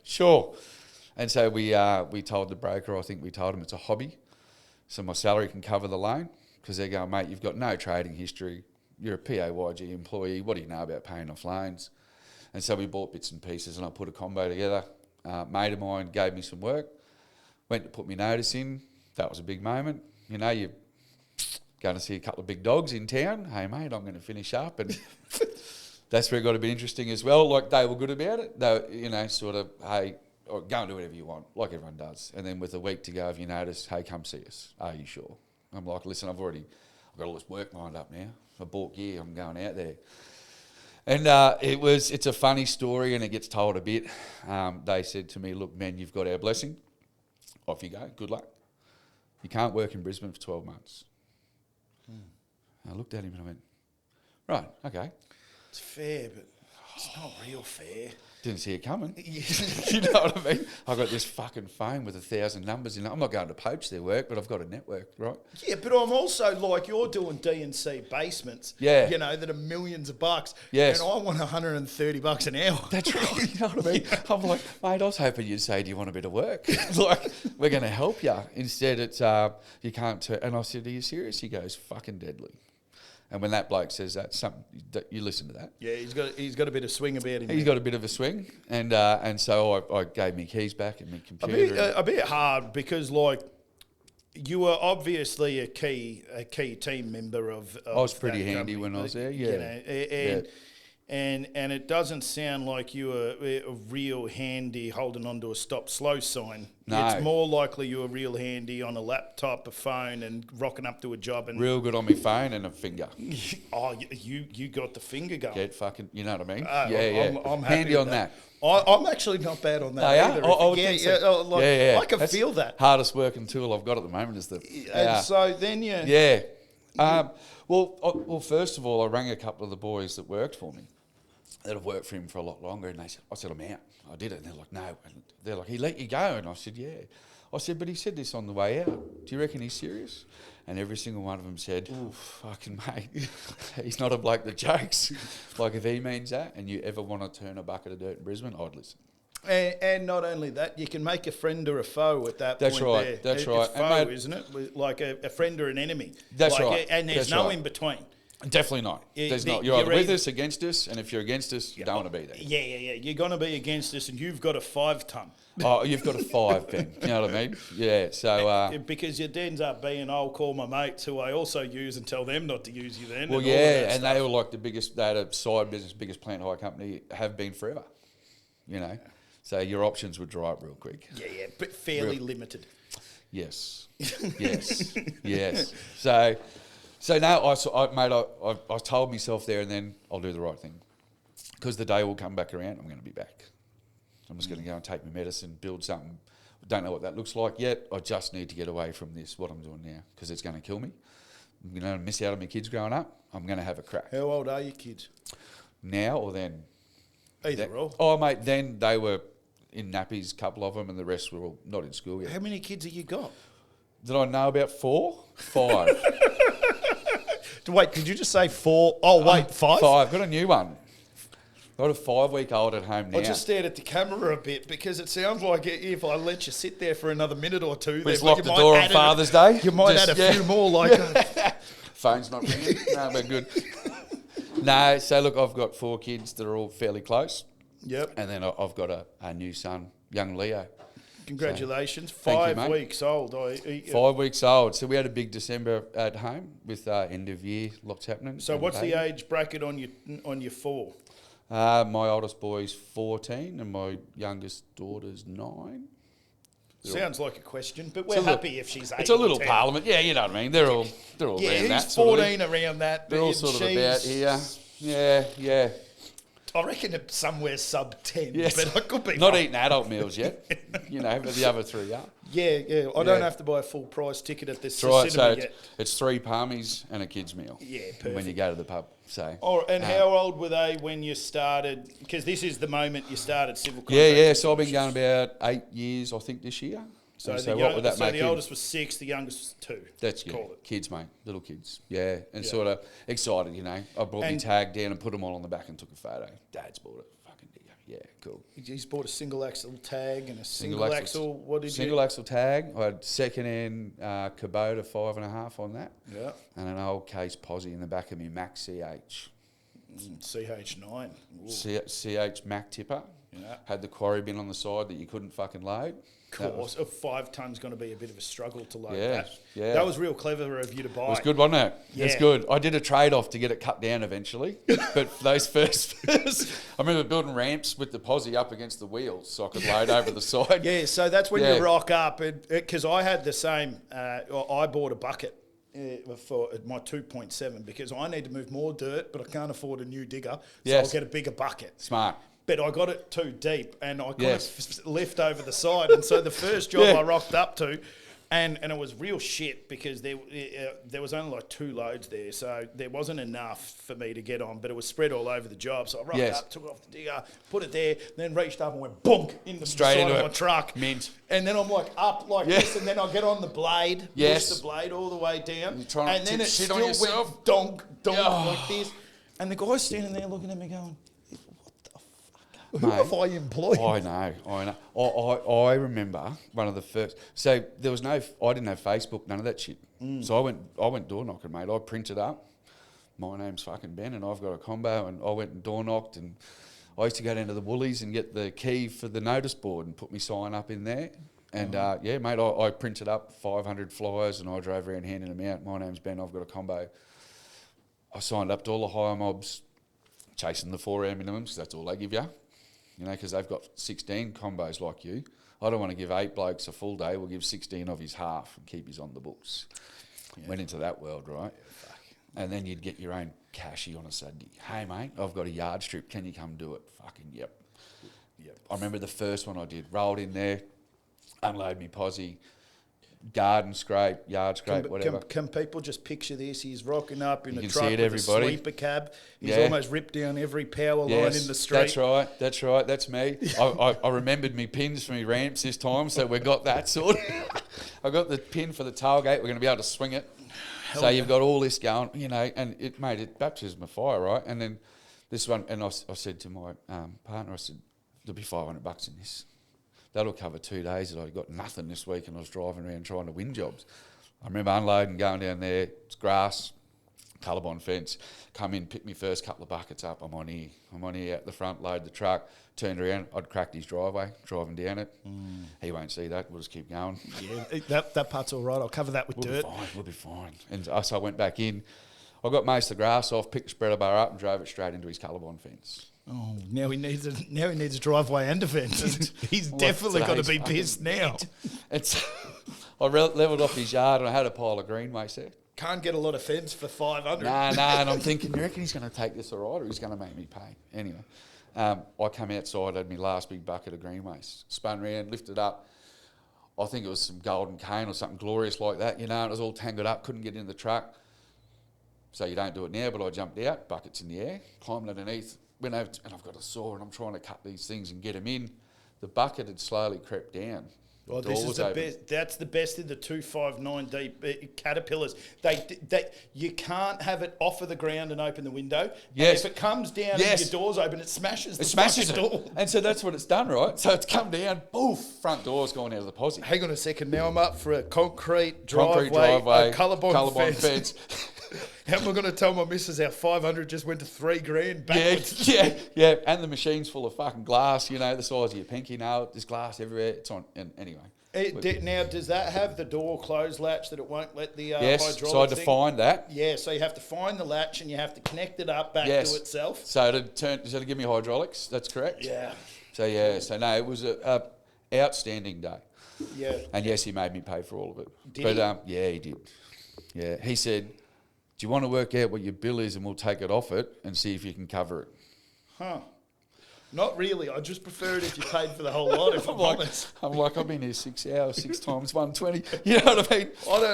Sure. And so we told the broker, I think we told him it's a hobby. So my salary can cover the loan. Because they're going, mate, you've got no trading history. You're a PAYG employee. What do you know about paying off loans? And so we bought bits and pieces and I put a combo together. Mate of mine gave me some work. Went to put my notice in. That was a big moment. You're going to see a couple of big dogs in town. Hey, mate, I'm going to finish up. And that's where it got a bit interesting as well. Like, they were good about it. They, sort of, hey, go and do whatever you want, like everyone does. And then with a week to go, if you notice, hey, come see us. Are you sure? I'm like, listen, I've got all this work lined up now. I bought gear. I'm going out there. And it's a funny story and it gets told a bit. They said to me, look, man, you've got our blessing. Off you go. Good luck. You can't work in Brisbane for 12 months. I looked at him and I went, right, okay. It's fair, but it's not real fair. Didn't see it coming. You know what I mean? I've got this fucking phone with 1,000 numbers in it. I'm not going to poach their work, but I've got a network, right? Yeah, but I'm also like, you're doing D&C basements, that are millions of bucks. Yes. And I want $130 an hour. That's right. You know what I mean? I'm like, mate, I was hoping you'd say, do you want a bit of work? Like, we're going to help you. Instead, it's, you can't. And I said, are you serious? He goes, fucking deadly. And when that bloke says that, you listen to that. Yeah, he's got a bit of swing about him. He's got a bit of a swing, and so I gave me keys back and my computer. A bit hard because like you were obviously a key team member of I was pretty handy company, when I was there. Yeah, and it doesn't sound like you were a real handy holding onto a stop-slow sign. No. It's more likely you were real handy on a laptop, a phone, and rocking up to a job. And real good on my phone and a finger. Oh, you got the finger going. Get fucking, you know what I mean? I'm happy handy with on that. I'm actually not bad on that either. I can That's feel that. Hardest working tool I've got at the moment is the... And so then you... Yeah. Well, first of all, I rang a couple of the boys that worked for me that have worked for him for a lot longer, and I said, I'm out. I did it. And they're like, no. And they're like, he let you go. And I said, yeah. I said, but he said this on the way out. Do you reckon he's serious? And every single one of them said, oh, fucking mate, he's not a bloke that jokes. Like, if he means that and you ever want to turn a bucket of dirt in Brisbane, I'd listen. And not only that, you can make a friend or a foe at that That's point right. there. That's right. It's foe, isn't it? Like a friend or an enemy. That's right. And there's no in between. Definitely not. There's not. You're either with us, against us, and if you're against us, you don't want to be there. Yeah. You're going to be against us, and you've got a 5-ton. Oh, you've got a 5, Ben. You know what I mean? Yeah. So because it ends up being, I'll call my mates who I also use and tell them not to use you then. Well, and they were like the biggest. They had a side business, biggest plant hire company, have been forever. You know, so your options would dry up real quick. Yeah, but fairly limited. Yes. Yes. So now, I told myself there and then I'll do the right thing, because the day will come back around. I'm going to be back. I'm just going to go and take my medicine, build something. I don't know what that looks like yet. I just need to get away from this, what I'm doing now, because it's going to kill me. I'm going to miss out on my kids growing up. I'm going to have a crack. How old are your kids? Now or then? Either or. Oh, mate, then they were in nappies, a couple of them, and the rest were all not in school yet. How many kids have you got? Did I know about 4? 5. Wait, did you just say 4? Oh, wait, 5? 5. Got a new one. Got a 5-week-old at home now. I just stared at the camera a bit because it sounds like if I let you sit there for another minute or two... Let's lock the door on Father's Day. You might add a few more, like... Phone's not ringing. No, we're good. No, so look, I've got 4 kids that are all fairly close. Yep. And then I've got a new son, young Leo. Congratulations. So, 5 weeks old. 5 weeks old. So we had a big December at home with end of year, lots happening. So what's the age bracket on your 4? My oldest boy's 14 and my youngest daughter's 9. Sounds like a question, but we're happy if she's 8 It's a little or 10. parliament. Yeah, you know what I mean. They're all Yeah, around he's that. 14 around that. They're all sort of about here. Yeah. I reckon it's somewhere sub 10, Yes. but I could be Not wrong. eating adult meals yet. But the other 3 are. Yeah. I don't have to buy a full price ticket at this That's right. cinema So yet. it's 3 palmies and a kid's meal. Yeah, perfect. When you go to the pub. So. And how old were they when you started? Because this is the moment you started Civil Contracting. Yeah. So I've been going about 8 years, I think, this year. So, what would that make the him? oldest was 6, the youngest was 2. That's kids, mate, little kids. Yeah, and sort of excited, I brought my tag down and put them all on the back and took a photo. Dad's bought it. Fucking digger. Yeah, cool. He's bought a single axle tag and a single axle. What did single axle tag. I had second-hand Kubota 5.5 on that. Yeah. And an old case posi in the back of me Mac CH. CH9. CH Mac tipper. Yeah. Had the quarry bin on the side that you couldn't fucking load. Of course, a 5 tonne's going to be a bit of a struggle to load that. Yeah. That was real clever of you to buy. It was good, wasn't it? Yeah. It's good. I did a trade-off to get it cut down eventually. But for those first, I remember building ramps with the posi up against the wheels so I could load over the side. Yeah, so that's when you rock up. Because I had the same, I bought a bucket for my 2.7 because I need to move more dirt, but I can't afford a new digger. So I'll get a bigger bucket. Smart. But I got it too deep and I couldn't lift over the side. And so the first job I rocked up to, and it was real shit because there was only like 2 loads there. So there wasn't enough for me to get on, but it was spread all over the job. So I rocked up, took it off the digger, put it there, then reached up and went bonk in the side of my truck. Mint. And then I'm like up like this, and then I get on the blade, push the blade all the way down. And then it still went donk like this. And the guy's standing there looking at me going, who have I employed? I know. I remember one of the first. So there was I didn't have Facebook, none of that shit. So I went door knocking, mate. I printed up, my name's fucking Ben, and I've got a combo, and I went and door knocked, and I used to go down to the Woolies and get the key for the notice board and put my sign up in there. And mate, I printed up 500 flyers, and I drove around handing them out. My name's Ben. I've got a combo. I signed up to all the hire mobs, chasing the 4 hour minimums. That's all they give you. Because they've got 16 combos like you. I don't want to give 8 blokes a full day. We'll give 16 of his half and keep his on the books. Yeah. Went into that world, right? Yeah, and then you'd get your own cashy on a Saturday. Hey, mate, I've got a yard strip. Can you come do it? Fucking yep. I remember the first one I did. Rolled in there, unload me posi, garden scrape, yard scrape, whatever. Can people just picture this? He's rocking up in a can truck see it, with everybody. a sleeper cab. He's almost ripped down every power line in the street. That's right. That's me. I remembered me pins for me ramps this time, so we got that sorted. I got the pin for the tailgate. We're going to be able to swing it. You've got all this going, and it made it baptism of fire, right? And then this one, and I said to my partner, I said, there'll be $500 in this. That'll cover 2 days that I got nothing this week, and I was driving around trying to win jobs. I remember unloading, going down there, it's grass, colorbond fence, come in, pick me first couple of buckets up, I'm on here out the front, load the truck, turned around, I'd cracked his driveway, driving down it. He won't see that, we'll just keep going. Yeah, that part's all right, I'll cover that with dirt. We'll be fine. And so I went back in, I got most of the grass off, picked the spreader bar up and drove it straight into his colorbond fence. Oh, now he needs a driveway and a fence. He's definitely got to be pissed now. I leveled off his yard and I had a pile of green waste there. Can't get a lot of fence for 500. Nah, and I'm thinking, you reckon he's going to take this all right, or he's going to make me pay? Anyway, I come outside, had my last big bucket of green waste, spun around, lifted up. I think it was some golden cane or something glorious like that, and it was all tangled up, couldn't get in the truck. So you don't do it now, but I jumped out, buckets in the air, climbed underneath, went over, and I've got a saw, and I'm trying to cut these things and get them in. The bucket had slowly crept down. Well, this is the best. That's the best in the 259D Caterpillars. You can't have it off of the ground and open the window. Yes. And if it comes down and your door's open, it smashes the door. And so that's what it's done, right? So it's come down, boof, front door's gone out of the posi. Hang on a second. Now I'm up for a concrete driveway, colorbond fence. How am I going to tell my missus our 500 just went to $3,000 backwards? Yeah. And the machine's full of fucking glass, the size of your pinky nail. There's glass everywhere. It's on. And anyway. Now, does that have the door closed latch that it won't let the hydraulic so I defined that. Yeah, so you have to find the latch and you have to connect it up back to itself. So to give me hydraulics, that's correct. Yeah. So no, it was a outstanding day. Yeah. And yes, he made me pay for all of it. Did he? Yeah, he did. Yeah, he said, "Do you want to work out what your bill is, and we'll take it off it and see if you can cover it?" Huh. Not really. I just prefer it if you paid for the whole lot, if I'm honest. I'm like, I've been here 6 hours, 6 times 120. You know what I mean?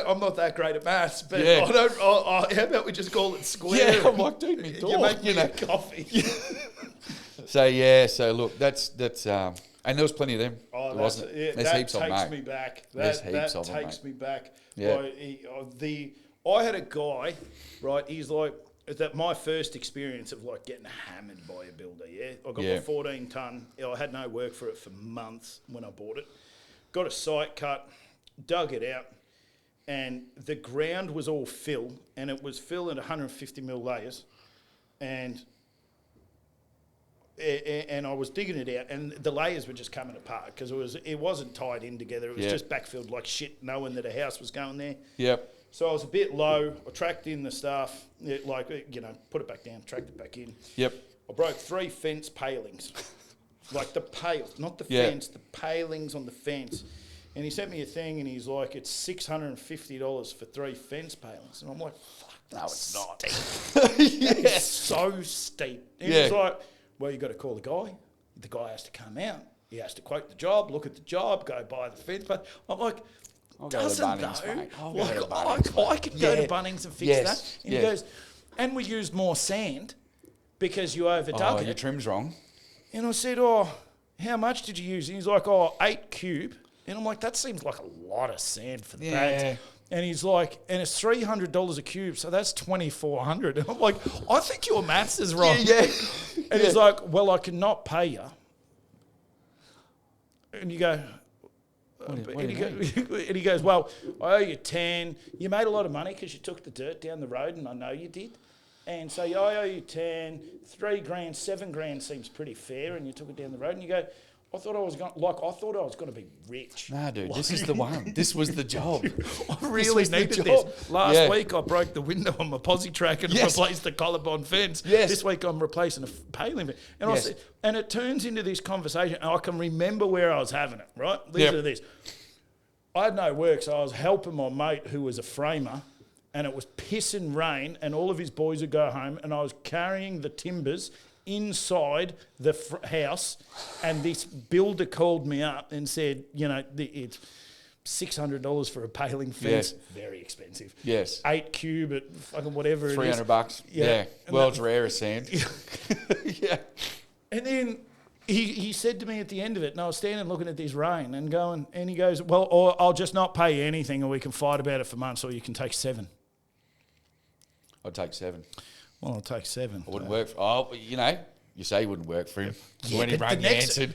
I'm not that great at maths, but Yeah. how about we just call it square? Yeah, I'm like, dude, me door. You make me a coffee. So look, that's and there was plenty of them. Oh, there wasn't. Yeah, There's that heaps of them, takes mate. me back. There's That heaps of them, takes mate. me back. Yeah. Like, I had a guy, right? He's like, that my first experience of like getting hammered by a builder. Yeah, I got my 14 ton. I had no work for it for months when I bought it. Got a site cut, dug it out, and the ground was all fill, and it was fill at 150 mil layers, and I was digging it out, and the layers were just coming apart because it wasn't tied in together. It was just backfilled like shit, knowing that a house was going there. Yep. So I was a bit low. I tracked in the stuff, put it back down, tracked it back in. Yep. I broke 3 fence palings, like the pales, not the fence, the palings on the fence. And he sent me a thing, and he's like, "It's $650 for 3 fence palings," and I'm like, "Fuck, No, it's not. it's so steep." And he's like, "Well, you got to call the guy. The guy has to come out. He has to quote the job, look at the job, go buy the fence." But I'm like, I'll go to Bunnings, mate. I could go to Bunnings and fix that. And he goes, "And we used more sand because you overdug it." Your trim's wrong. And I said, "How much did you use?" And he's like, 8 cube. And I'm like, that seems like a lot of sand for the bags. And he's like, and it's $300 a cube, so that's $2,400. And I'm like, I think your maths is wrong. And he's like, "Well, I cannot pay you." And you go, and he goes, "Well, I owe you 10. You made a lot of money because you took the dirt down the road, and I know you did. And so I owe you 10, 3 grand, 7 grand seems pretty fair, and you took it down the road." And you go, I thought I was going to be rich. Nah, dude, this is the one. This was the job. I really needed this. Last week I broke the window on my posi track and replaced the collarbond fence. This week I'm replacing a paling fence. And I said, and it turns into this conversation, and I can remember where I was having it, right? Listen to this. I had no work, so I was helping my mate who was a framer, and it was pissing rain, and all of his boys would go home, and I was carrying the timbers inside the house, and this builder called me up and said, it's $600 for a paling fence, very expensive. 8 cube at fucking whatever it is. $300. Yeah. World's rarest sand. And then he said to me at the end of it, and I was standing looking at this rain and going, and he goes, "Well, or I'll just not pay you anything, or we can fight about it for months, or you can take 7. I'd take 7. Well, I'll take 7. I wouldn't work for... you say you wouldn't work for him. Yeah, when he rang, you answered.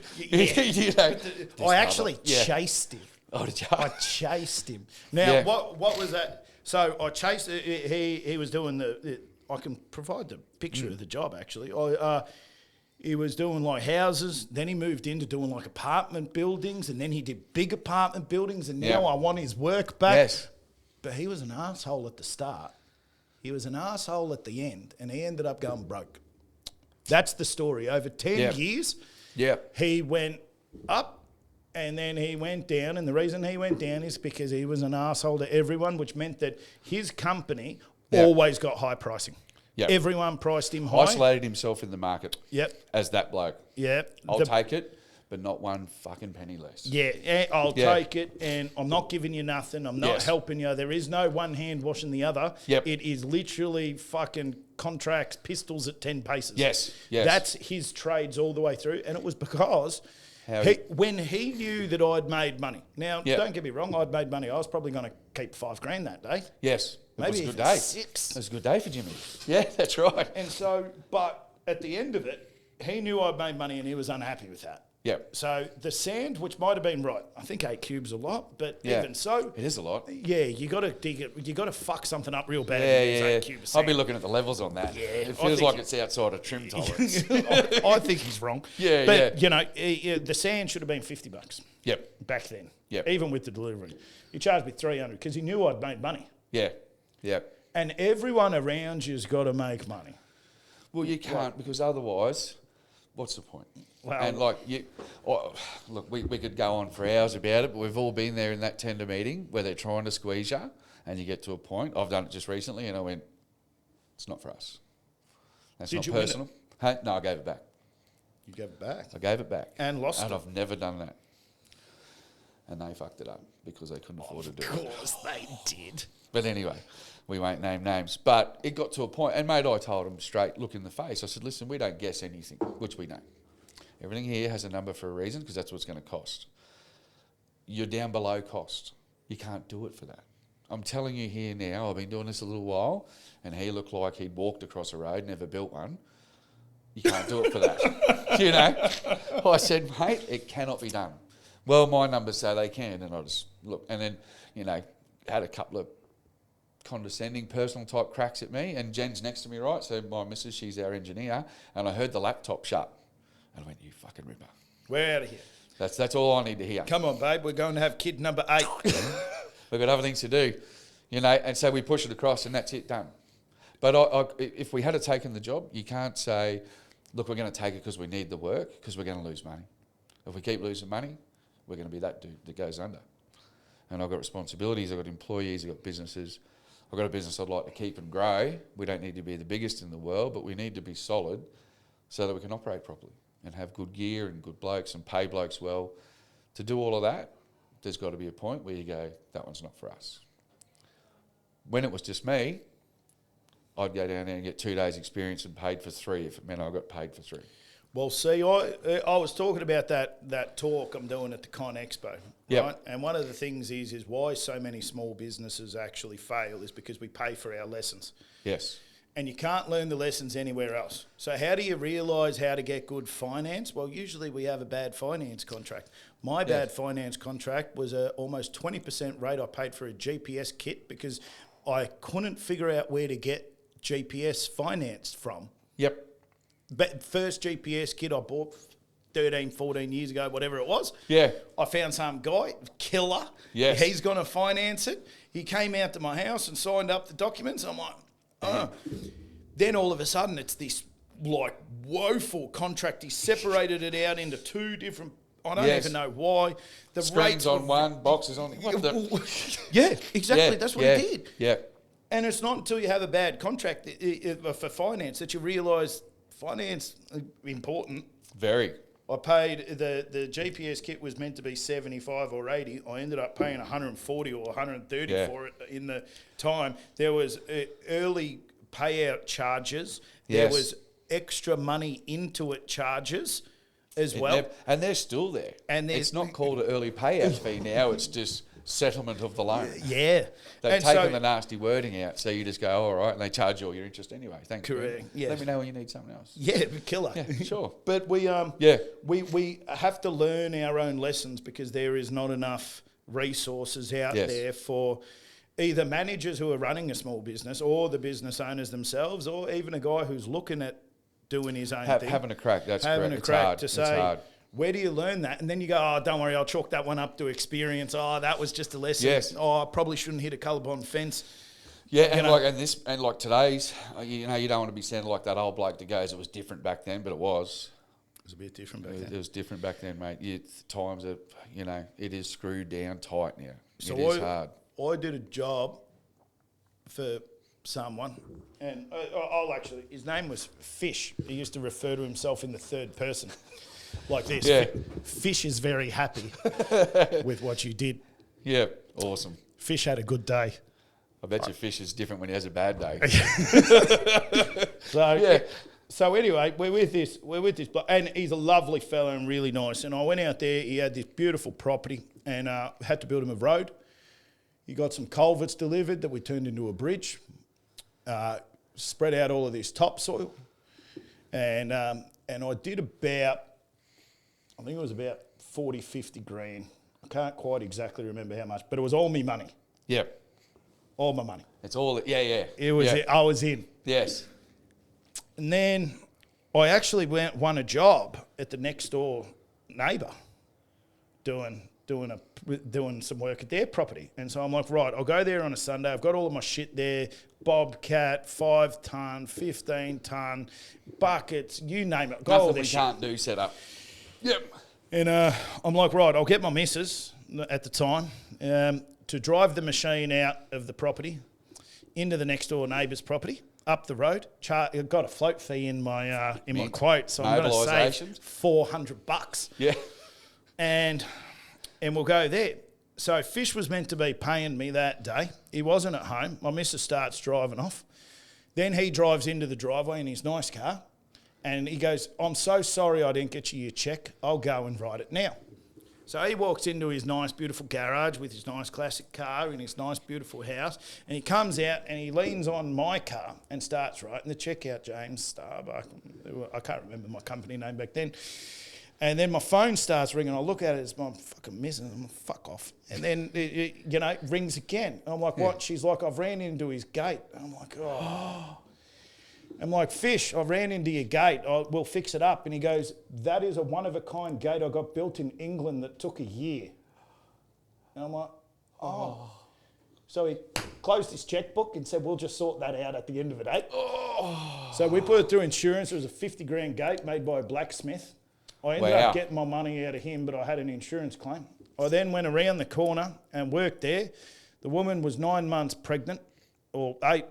I actually chased him. Oh, did you? I chased him. Now, what was that? So I chased... He was doing I can provide the picture of the job, actually. He was doing like houses, then he moved into doing like apartment buildings, and then he did big apartment buildings, and now I want his work back. Yes. But he was an asshole at the start. He was an asshole at the end, and he ended up going broke. That's the story. Over 10 years, he went up, and then he went down, and the reason he went down is because he was an asshole to everyone, which meant that his company always got high pricing. Everyone priced him high. Isolated himself in the market. As that bloke. I'll take it, but not one fucking penny less. I'll take it, and I'm not giving you nothing. I'm not helping you. There is no one hand washing the other. It is literally fucking contracts, pistols at 10 paces. Yes. That's his trades all the way through, and it was because when he knew that I'd made money. Now, don't get me wrong, I'd made money. I was probably going to keep $5 grand that day. Yes. Maybe it was a good day. 6. It was a good day for Jimmy. Yeah, that's right. And so, but at the end of it, he knew I'd made money, and he was unhappy with that. So the sand, which might have been right, I think 8 cubes a lot, but even so, it is a lot. You got to dig it. You got to fuck something up real bad. 8 cubes of sand. I'll be looking at the levels on that. It feels like it's outside of trim tolerance. I think he's wrong. But the sand should have been $50. Back then. Even with the delivery, he charged me $300 because he knew I'd made money. And everyone around you's got to make money. Well, you can't because otherwise, What's the point? Well, And like look, we could go on for hours about it, but we've all been there in that tender meeting where they're trying to squeeze you, and you get to a point. I've done it just recently, and I went, "It's not for us. That's not personal." Hey, no, I gave it back. You gave it back. I gave it back And lost and it. I've never done that. And they fucked it up because they couldn't afford to do it. Of course they did. But anyway, we won't name names. But it got to a point, and mate, I told them straight, look in the face. I said, listen, we don't guess anything, which we know. Everything here has a number for a reason because that's what it's going to cost. You're down below cost. You can't do it for that. I'm telling you here now, I've been doing this a little while, and he looked like he'd walked across a road, never built one. You can't do it for that. You know? I said, mate, it cannot be done. Well, my numbers say they can, and I just look. And then, you know, had a couple of condescending personal type cracks at me, and Jen's next to me, right? So my missus, she's our engineer, and I heard the laptop shut. And I went, you fucking ripper. We're out of here. That's all I need to hear. Come on, babe. We're going to have kid number 8. We've got other things to do, you know, and so we push it across, and that's it, done. But if we had taken the job, you can't say, look, we're going to take it because we need the work, because we're going to lose money. If we keep losing money, we're going to be that dude that goes under. And I've got responsibilities, I've got employees, I've got businesses. I've got a business I'd like to keep and grow. We don't need to be the biggest in the world, but we need to be solid so that we can operate properly and have good gear and good blokes and pay blokes well. To do all of that, there's got to be a point where you go, that one's not for us. When it was just me, I'd go down there and get 2 days experience and paid for 3 if it meant I got paid for 3. Well, see, I was talking about that talk I'm doing at the Con Expo, Yep. right? And one of the things is why so many small businesses actually fail is because we pay for our lessons. Yes. And you can't learn the lessons anywhere else. So how do you realise how to get good finance? Well, usually we have a bad finance contract. My bad finance contract was a almost 20% rate I paid for a GPS kit because I couldn't figure out where to get GPS financed from. Yep. But first GPS kit I bought 13, 14 years ago, whatever it was. Yeah. I found some guy, killer. Yes. He's going to finance it. He came out to my house and signed up the documents. I'm like, oh. Then all of a sudden it's this like woeful contract. He separated it out into 2 different, I don't even know why. The screens on one, boxes on what the Yeah, exactly. That's what he did. Yeah. And it's not until you have a bad contract for finance that you realise finance is important. Very. I paid, the GPS kit was meant to be 75 or 80. I ended up paying 140 or 130 for it in the time. There was early payout charges. There was extra money into it charges as well. And they're still there. And it's not called an early payout fee now. It's just settlement of the loan. Yeah. They've taken the nasty wording out, so you just go, all right, and they charge you all your interest anyway. Thanks. Correct. Yeah. Let me know when you need something else. Yeah, killer. Yeah, sure. But we have to learn our own lessons because there is not enough resources out there for either managers who are running a small business or the business owners themselves or even a guy who's looking at doing his own thing. Having a crack, that's having correct. a crack hard. to say, where do you learn that? And then you go, oh, don't worry, I'll chalk that one up to experience. Oh, that was just a lesson. Yes. Oh, I probably shouldn't hit a colorbond fence. Yeah, and like today's, you know, you don't want to be sounding like that old bloke that goes, it was different back then, but it was. It was a bit different back then. It was different back then, mate. Times are, you know, it is screwed down tight now. So it is hard. I did a job for someone, and his name was Fish. He used to refer to himself in the third person, like this. Yeah. Fish is very happy with what you did. Yeah, awesome. Fish had a good day. I bet your Fish is different when he has a bad day. So anyway, we're with this, and he's a lovely fellow and really nice. And I went out there. He had this beautiful property, and had to build him a road. He got some culverts delivered that we turned into a bridge. Spread out all of this topsoil, and I did about, I think it was about 40, 50 grand. I can't quite exactly remember how much, but it was all me money. Yep. All my money. It's all, yeah. It was. I was in. Yes. And then I actually won a job at the next door neighbour doing doing some work at their property. And so I'm like, right, I'll go there on a Sunday. I've got all of my shit there, Bobcat, 5 ton, 15 ton, buckets, you name it. Got all Nothing we this can't do set up. Yep. And I'm like, right, I'll get my missus at the time to drive the machine out of the property into the next door neighbour's property, up the road. Got a float fee in my quote, so I'm going to save $400. Yeah. And we'll go there. So Fish was meant to be paying me that day. He wasn't at home. My missus starts driving off. Then he drives into the driveway in his nice car. And he goes, I'm so sorry I didn't get you your cheque. I'll go and write it now. So he walks into his nice, beautiful garage with his nice classic car in his nice, beautiful house. And he comes out and he leans on my car and starts writing the cheque out, James Starbuck. I can't remember my company name back then. And then my phone starts ringing. I look at it, it's my fucking missus. I'm like, fuck off. And then, it rings again. And I'm like, what? She's like, I've ran into his gate. And I'm like, oh. I'm like, Fish, I ran into your gate. We'll fix it up. And he goes, that is a one-of-a-kind gate I got built in England that took a year. And I'm like, oh. So he closed his checkbook and said, we'll just sort that out at the end of the day. Oh. So we put it through insurance. It was a 50 grand gate made by a blacksmith. I ended up getting my money out of him, but I had an insurance claim. I then went around the corner and worked there. The woman was 9 months pregnant, or 8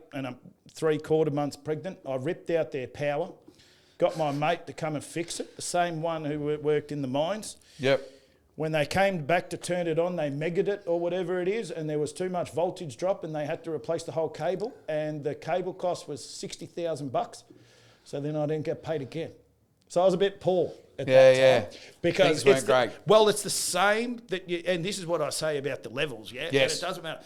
3/4 months pregnant. I ripped out their power, got my mate to come and fix it, the same one who worked in the mines. Yep. When they came back to turn it on, they megged it or whatever it is, and there was too much voltage drop and they had to replace the whole cable, and the cable cost was $60,000. So then I didn't get paid again. So I was a bit poor at that time. Because things weren't great. It's the same and this is what I say about the levels, yeah? Yes. And it doesn't matter.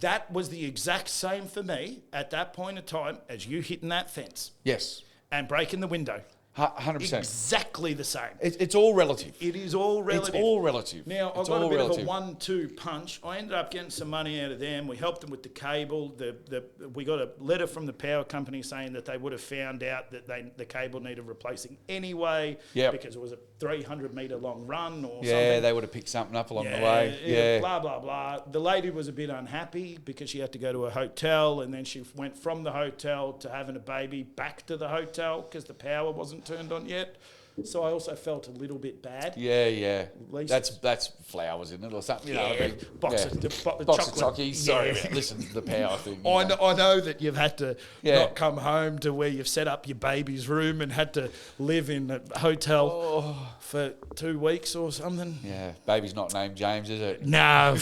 That was the exact same for me at that point in time as you hitting that fence. Yes. And breaking the window. 100%. Exactly the same. It's all relative. It is all relative. It's all relative. Now, I got a bit of a 1-2 punch. I ended up getting some money out of them. We helped them with the cable. We got a letter from the power company saying that they would have found out that the cable needed replacing anyway because it was a 300-metre long run or something. Yeah, they would have picked something up along the way. Yeah. Blah, blah, blah. The lady was a bit unhappy because she had to go to a hotel, and then she went from the hotel to having a baby back to the hotel because the power wasn't turned on yet. So I also felt a little bit bad. Yeah. At least that's flowers in it or something. Box of chockies. Sorry, listen to the power thing. I know that you've had to not come home to where you've set up your baby's room and had to live in a hotel for 2 weeks or something. Yeah, baby's not named James, is it? No.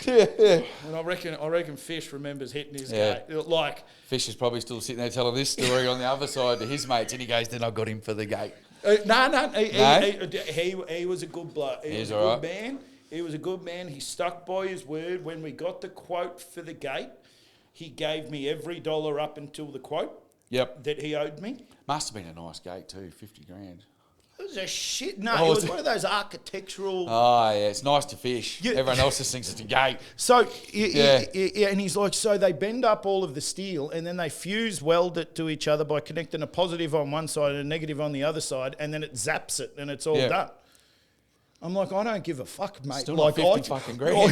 Yeah. And I reckon Fish remembers hitting his gate. Like Fish is probably still sitting there telling this story on the other side to his mates, and he goes, "Then I got him for the gate." No. He was a good bloke. He was a good man. He was a good man. He stuck by his word. When we got the quote for the gate, he gave me every dollar up until the quote. Yep. That he owed me. Must have been a nice gate too, 50 grand. It was a shit. No, it was one of those architectural. Oh, yeah, it's nice to fish. Everyone else just thinks it's a gate. So, and he's like, so they bend up all of the steel and then they fuse weld it to each other by connecting a positive on one side and a negative on the other side, and then it zaps it and it's all done. I'm like, I don't give a fuck, mate. Still like 50 fucking grand.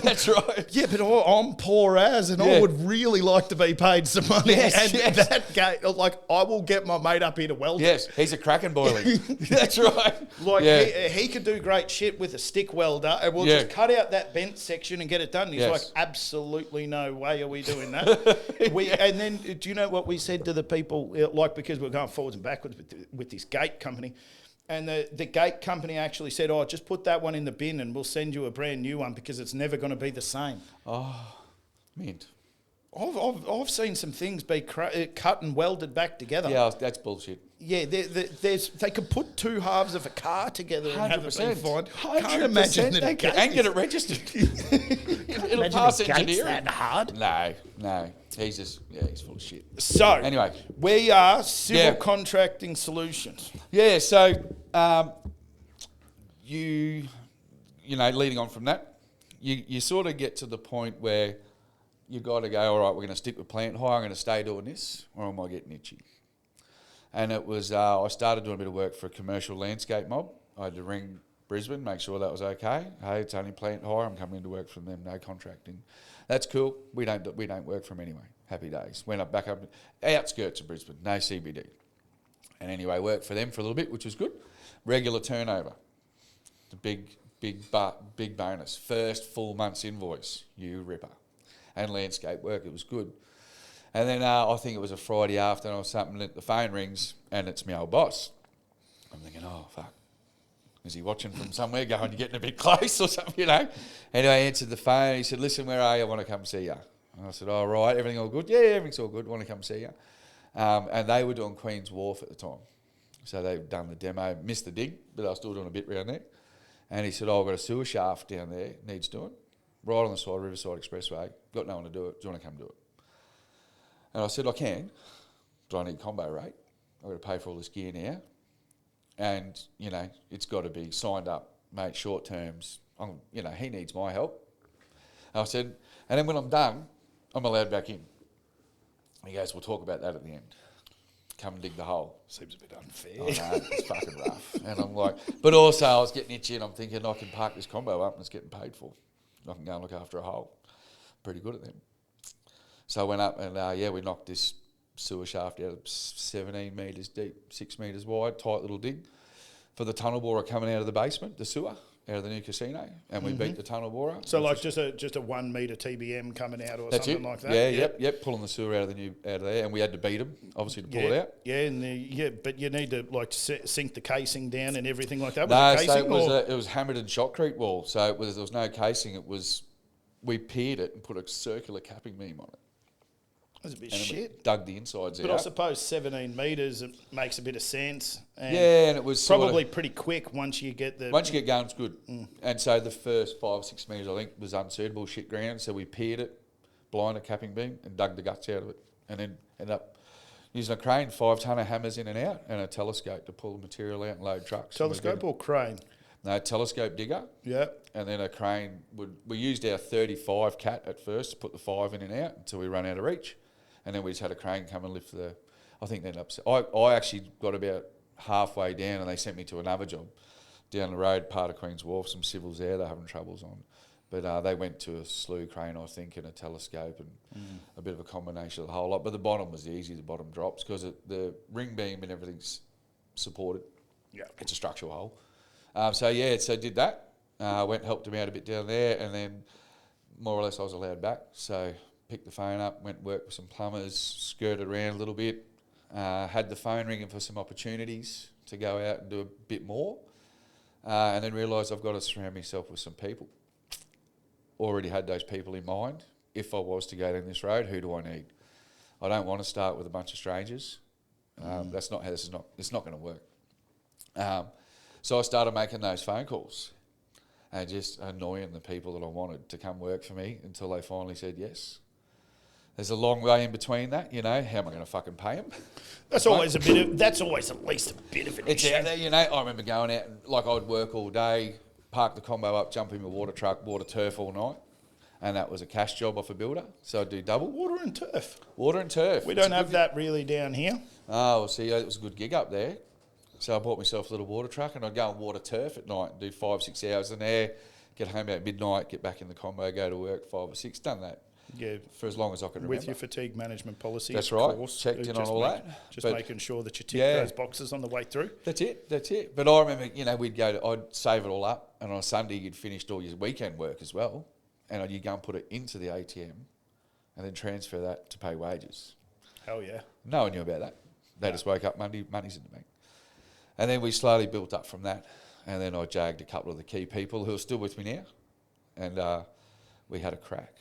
That's right. Yeah, but I'm poor as, and I would really like to be paid some money. That guy, I will get my mate up here to weld. Yes, he's a cracking boilie. That's right. He could do great shit with a stick welder, and we'll just cut out that bent section and get it done. And he's like, absolutely no way are we doing that. And then, do you know what we said to the people? Because we're going forwards and backwards with this gate company. And the gate company actually said, just put that one in the bin and we'll send you a brand new one because it's never going to be the same. Oh, mint. I've seen some things be cut and welded back together. Yeah, that's bullshit. Yeah, they could put two halves of a car together and have it be fine. 100%. Can't imagine that and get it registered. It'll pass engineering. That hard? No. He's full of shit. So, anyway, we are Civil Contracting Solutions. Yeah, so you leading on from that, you sort of get to the point where you got to go, all right, we're going to stick with plant hire, I'm going to stay doing this, or am I getting itchy? And it was, I started doing a bit of work for a commercial landscape mob. I had to ring Brisbane, make sure that was okay. Hey, it's only plant hire. I'm coming to work from them. No contracting. That's cool. We don't work from anyway. Happy days. Went up back up outskirts of Brisbane. No CBD. And anyway, worked for them for a little bit, which was good. Regular turnover. The big bonus. First full month's invoice. You ripper. And landscape work. It was good. And then I think it was a Friday afternoon or something. The phone rings and it's my old boss. I'm thinking, oh fuck. Is he watching from somewhere going, you're getting a bit close or something, you know? Anyway, I answered the phone. He said, listen, where are you? I want to come see you. And I said, all right, everything all good? Yeah, everything's all good. I want to come see you. And they were doing Queen's Wharf at the time. So they'd done the demo, missed the dig, but I was still doing a bit around there. And he said, oh, I've got a sewer shaft down there, needs doing. Right on the side, Riverside Expressway. Got no one to do it. Do you want to come do it? And I said, I can, but I need combo rate. I've got to pay for all this gear now. And, you know, it's got to be signed up, mate, short terms. You know, he needs my help. And I said, and then when I'm done, I'm allowed back in. He goes, we'll talk about that at the end. Come and dig the hole. Seems a bit unfair. Oh, no, it's fucking rough. And I'm like, but also I was getting itchy and I'm thinking I can park this combo up and it's getting paid for. I can go and look after a hole. Pretty good at them. So I went up and, we knocked this sewer shaft out of 17 metres deep, 6 metres wide, tight little dig for the tunnel borer coming out of the basement, the sewer, out of the new casino, and we beat the tunnel borer. So like just a 1 metre TBM coming out or that's something it. like that? Yeah, yep, pulling the sewer out of there, and we had to beat them, obviously, to pull it out. Yeah, but you need to like sink the casing down and everything like that. No, was it casing so it was hammered and shotcrete wall, so there was no casing. We piered it and put a circular capping beam on it. That's a bit and shit. Dug the insides out. But I suppose 17 metres it makes a bit of sense. And yeah, and it was probably pretty quick once you get the... Once you get going, it's good. And so the first 5 or 6 metres, I think, was unsuitable shit ground. So we piered it, blind a capping beam, and dug the guts out of it. And then ended up using a crane, 5-tonner hammers in and out, and a telescope to pull the material out and load trucks. Telescope or crane? No, telescope digger. Yeah. And then a crane we used our 35 cat at first to put the 5 in and out until we ran out of reach. And then we just had a crane come and lift I think they ended up... I actually got about halfway down and they sent me to another job down the road, part of Queen's Wharf, some civils there they're having troubles on. But they went to a slew crane, I think, and a telescope and a bit of a combination of the whole lot. But the bottom was easy, the bottom drops, because the ring beam and everything's supported. Yeah. It's a structural hole. So did that. Went helped him out a bit down there, and then more or less I was allowed back. So picked the phone up, went work with some plumbers, skirted around a little bit, had the phone ringing for some opportunities to go out and do a bit more, and then realised I've got to surround myself with some people. Already had those people in mind. If I was to go down this road, who do I need? I don't want to start with a bunch of strangers. That's not how it's not going to work. So I started making those phone calls and just annoying the people that I wanted to come work for me until they finally said yes. There's a long way in between that, you know. How am I going to fucking pay them? That's always at least a bit of an issue. It's out there, you know. I remember going out and I'd work all day, park the combo up, jump in my water truck, water turf all night, and that was a cash job off a builder. So I'd do double. Water and turf. Water and turf. We don't have that really down here. Oh, well, see, it was a good gig up there. So I bought myself a little water truck and I'd go and water turf at night and do 5-6 hours in there, get home about midnight, get back in the combo, go to work 5 or 6. Done that. Yeah, for as long as I could remember. With your fatigue management policy, that's of right. Course. Checked in on all that. Just making sure that you tick those boxes on the way through. That's it. But I remember, you know, I'd save it all up, and on a Sunday you'd finished all your weekend work as well, and you'd go and put it into the ATM, and then transfer that to pay wages. Hell yeah! No one knew about that. They just woke up Monday, money's in the bank, and then we slowly built up from that, and then I jagged a couple of the key people who are still with me now, and we had a crack.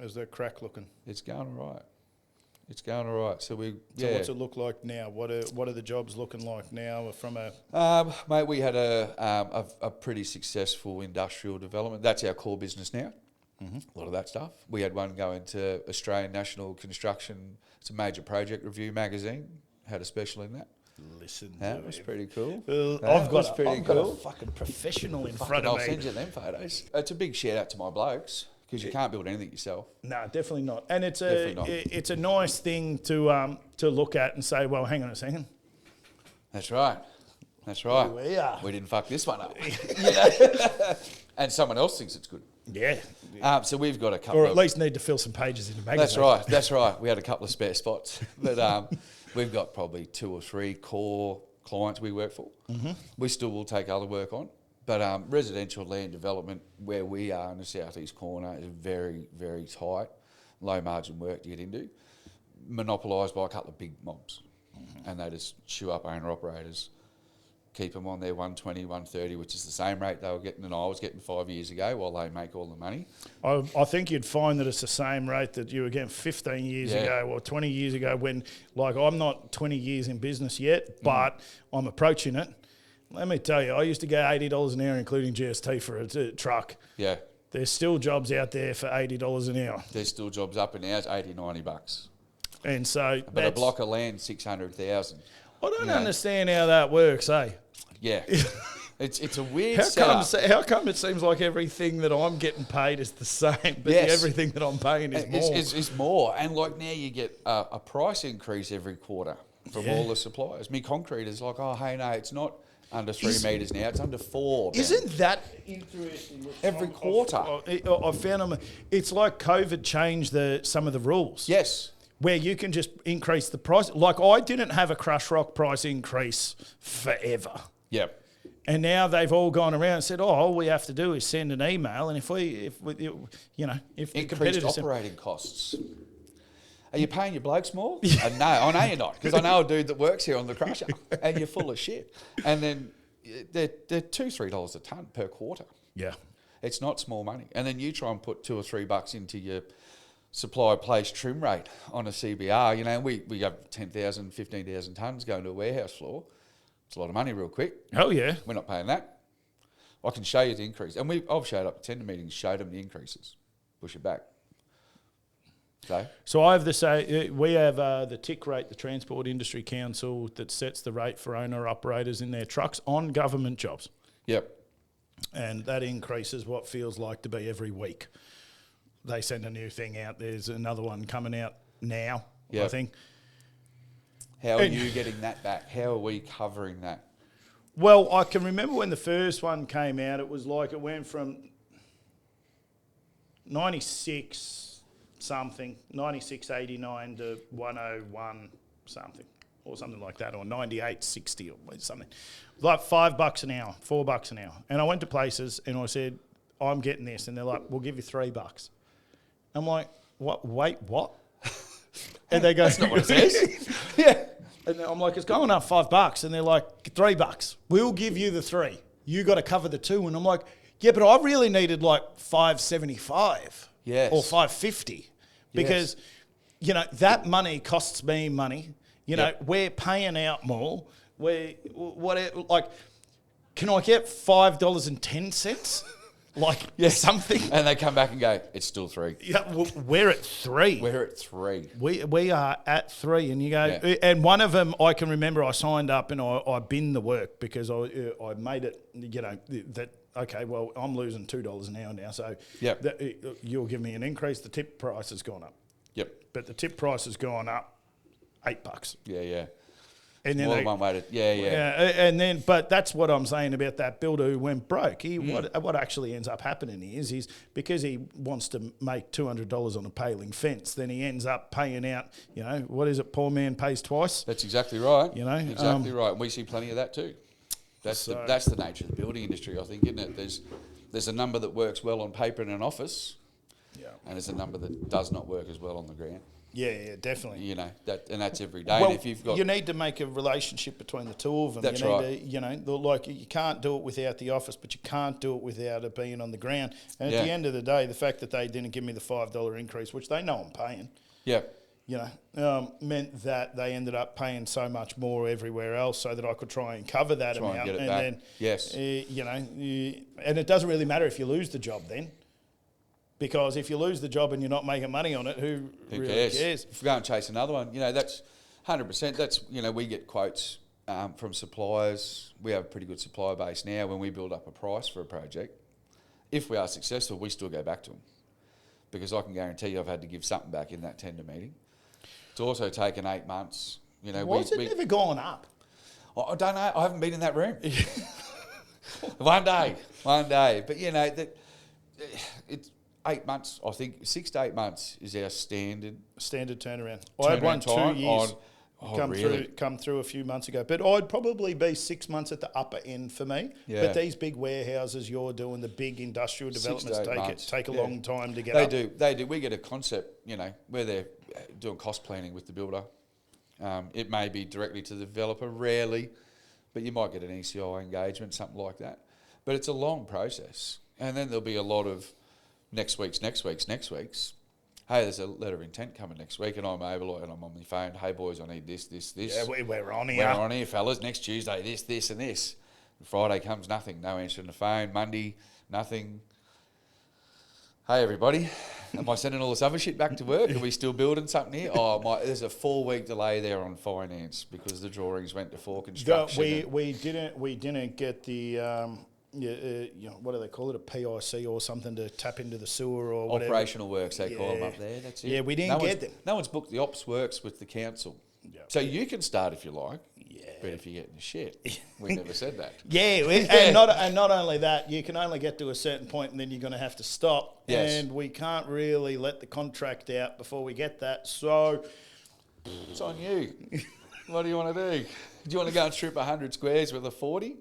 How's that crack looking? It's going all right. So what's it look like now? What are the jobs looking like now from a... mate, we had a pretty successful industrial development. That's our core business now. Mm-hmm. A lot of that stuff. We had one go into Australian National Construction. It's a major project review magazine. Had a special in that. Listen, that was pretty cool. I've got a fucking professional in front of me. I'll send you them photos. It's a big shout out to my blokes. Because you can't build anything yourself. No, definitely not. And it's a nice thing to look at and say, well, hang on a second. That's right. That's right. Here we are. We didn't fuck this one up. You know? And someone else thinks it's good. Yeah. So we've got a couple Or at least need to fill some pages in the magazine. That's right. We had a couple of spare spots. But we've got probably 2 or 3 core clients we work for. Mm-hmm. We still will take other work on. But residential land development, where we are in the southeast corner, is very, very tight, low margin work to get into, monopolised by a couple of big mobs. Mm-hmm. And they just chew up owner-operators, keep them on their 120, 130, which is the same rate they were getting than I was getting 5 years ago, while they make all the money. I think you'd find that it's the same rate that you were getting 15 years ago or 20 years ago when, like, I'm not 20 years in business yet, but I'm approaching it. Let me tell you, I used to get $80 an hour, including GST, for a truck. Yeah. There's still jobs out there for $80 an hour. There's still jobs up in ours, $80, $90. And so, but a block of land, 600,000. I don't understand how that works, eh? Yeah. It's a weird setup. How come it seems like everything that I'm getting paid is the same, but everything that I'm paying is more? It's more. And like now you get a price increase every quarter from all the suppliers. Me concrete is like, oh, hey, no, it's not under 3 metres now, it's under 4. Isn't that interesting? Every quarter. I found them. It's like COVID changed some of the rules. Yes. Where you can just increase the price. Like, I didn't have a crush rock price increase forever. Yep. And now they've all gone around and said, all we have to do is send an email, and if the increased operating costs. Are you paying your blokes more? No, I know you're not, because I know a dude that works here on the crusher, and you're full of shit. And then they're $2-3 a tonne per quarter. Yeah. It's not small money. And then you try and put $2 or $3 into your supply place trim rate on a CBR, and we have 10,000, 15,000 tonnes going to a warehouse floor. It's a lot of money real quick. Oh, yeah. We're not paying that. I can show you the increase. And I've showed up at tender meetings, showed them the increases. Push it back. So I have we have the TIC rate, the Transport Industry Council, that sets the rate for owner-operators in their trucks on government jobs. Yep. And that increases what feels like to be every week. They send a new thing out. There's another one coming out now, I think. How are you getting that back? How are we covering that? Well, I can remember when the first one came out, it was like it went from 96.89 to 101 something, or something like that, or 98.60 or something. Like $5 an hour, $4 an hour. And I went to places and I said, I'm getting this. And they're like, we'll give you $3. I'm like, what? Wait, what? And they go, that's not what it says. Yeah. And I'm like, it's going up $5. And they're like, $3. We'll give you the 3. You got to cover the 2. And I'm like, yeah, but I really needed like $5.75. Yes. Or $5.50. Because, that money costs me money. We're paying out more. Can I get $5.10? Something. And they come back and go, it's still 3. Yeah, we're at 3. We're at 3. We are at 3, and you go, and one of them I can remember I signed up and I binned the work because I made it, that okay, well I'm losing $2 an hour now, so you'll give me an increase. The tip price has gone up. Yep. But the tip price has gone up $8. Yeah. And then one way to, and then, but that's what I'm saying about that builder who went broke. What actually ends up happening is because he wants to make $200 on a paling fence, then he ends up paying out. What is it? Poor man pays twice. That's exactly right. Exactly right. And we see plenty of that too. That's the nature of the building industry, I think, isn't it? There's a number that works well on paper in an office, and there's a number that does not work as well on the ground. Yeah, definitely. And that's every day. Well, and if you've got, you need to make a relationship between the two of them. That's right. You can't do it without the office, but you can't do it without it being on the ground. And at the end of the day, the fact that they didn't give me the $5 increase, which they know I'm paying, meant that they ended up paying so much more everywhere else, so that I could try and cover that amount. And get it back. And it doesn't really matter if you lose the job then. Because if you lose the job and you're not making money on it, who really cares? If we go and chase another one, that's 100%. That's, we get quotes from suppliers. We have a pretty good supplier base now. When we build up a price for a project, if we are successful, we still go back to them. Because I can guarantee you I've had to give something back in that tender meeting. It's also taken 8 months. Why has it never gone up? I don't know. I haven't been in that room. One day. But, it's 8 months, I think. 6 to 8 months is our standard turnaround. I had one 2 years. Really? Come through a few months ago. But I'd probably be 6 months at the upper end for me. Yeah. But these big warehouses you're doing, the big industrial developments, take a long time to get up. They do. We get a concept, where they're doing cost planning with the builder. It may be directly to the developer, rarely, but you might get an ECI engagement, something like that. But it's a long process. And then there'll be a lot of next week's. Hey, there's a letter of intent coming next week, and I'm on my phone. Hey, boys, I need this. Yeah, we're on here. We're on here, fellas. Next Tuesday, this, and this. Friday comes, nothing. No answer on the phone. Monday, nothing. Hey, everybody. Am I sending all this other shit back to work? Are we still building something here? There's a 4-week delay there on finance because the drawings went to for construction. We didn't get the what do they call it? A PIC or something to tap into the sewer or whatever. Operational works, they call them up there. That's it. Yeah, we didn't get them. No one's booked the ops works with the council. Yeah. So you can start if you like. Yeah. But if you're getting shit, we never said that. And not only that, you can only get to a certain point and then you're going to have to stop. Yes. And we can't really let the contract out before we get that. So it's on you. What do you want to do? Do you want to go and strip 100 squares with a 40?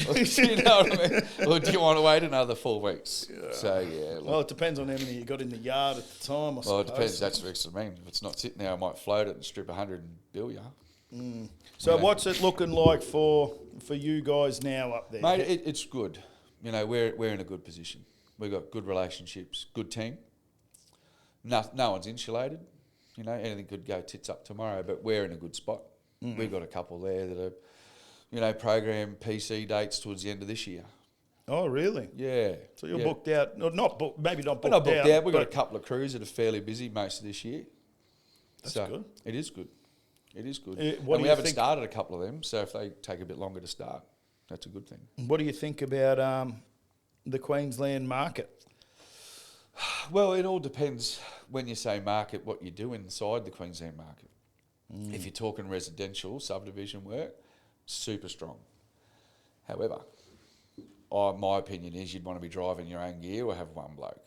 Or, you know what I mean? Or do you want to wait another 4 weeks? Yeah. So, well, it depends on how many you got in the yard at the time, I suppose. It depends. That's what I mean. If it's not sitting there, I might float it and strip 100 and bill you. Mm. So what's it looking like for you guys now up there? Mate, it's good. We're in a good position. We've got good relationships, good team. No one's insulated. Anything could go tits up tomorrow, but we're in a good spot. Mm-hmm. We've got a couple there that are, program PC dates towards the end of this year. Oh, really? Yeah. So you're booked out. Maybe not booked out. We're not booked out. We've got a couple of crews that are fairly busy most of this year. That's good. It is good. And we haven't started a couple of them, so if they take a bit longer to start, that's a good thing. What do you think about the Queensland market? Well, it all depends when you say market, what you do inside the Queensland market. Mm. If you're talking residential subdivision work, super strong. However, my opinion is you'd want to be driving your own gear or have one bloke.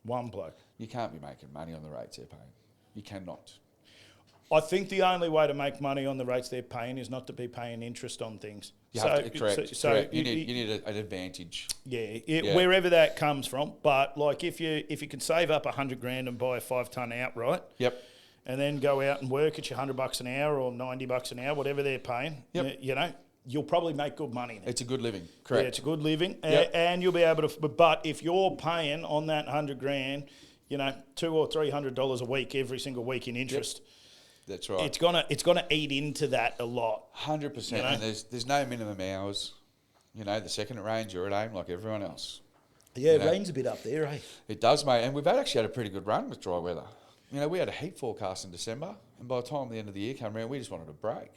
One bloke. You can't be making money on the rates they're paying. You cannot. I think the only way to make money on the rates they're paying is not to be paying interest on things. Correct. You need an advantage. Wherever that comes from. But like if you can save up $100,000 and buy a 5-ton outright. Yep. And then go out and work at your $100 an hour or $90 an hour, whatever they're paying. Yep. You'll probably make good money there. It's a good living, correct? Yeah, it's a good living, yep. And you'll be able to. But if you're paying on that $100,000, $200 or $300 a week every single week in interest. Yep. That's right. It's gonna eat into that a lot. 100%. And there's no minimum hours. The second it rains, you're at home like everyone else. Yeah, it rains a bit up there, eh? It does, mate. And we've actually had a pretty good run with dry weather. We had a heat forecast in December, and by the time the end of the year came around, we just wanted a break.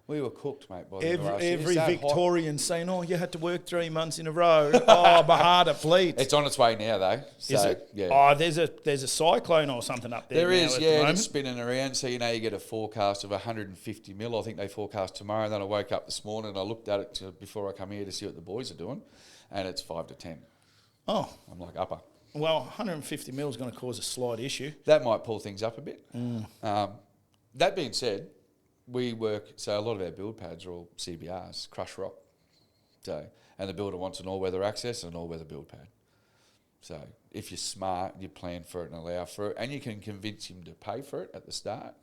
We were cooked, mate. By the end of last year. Every Victorian saying, "You had to work 3 months in a row." My heart it bleeds. It's on its way now, though. Is it? Yeah. Oh, there's a cyclone or something up there. There is, yeah. It's spinning around. So you get a forecast of 150 mil. I think they forecast tomorrow. And then I woke up this morning and I looked at it before I come here to see what the boys are doing, and it's 5 to 10. Oh, I'm like upper. Well, 150 mil is going to cause a slight issue. That might pull things up a bit. That being said, we work, so a lot of our build pads are all CBRs, crushed rock. So, and the builder wants an all-weather access and an all-weather build pad. So if you're smart, you plan for it and allow for it, and you can convince him to pay for it at the start.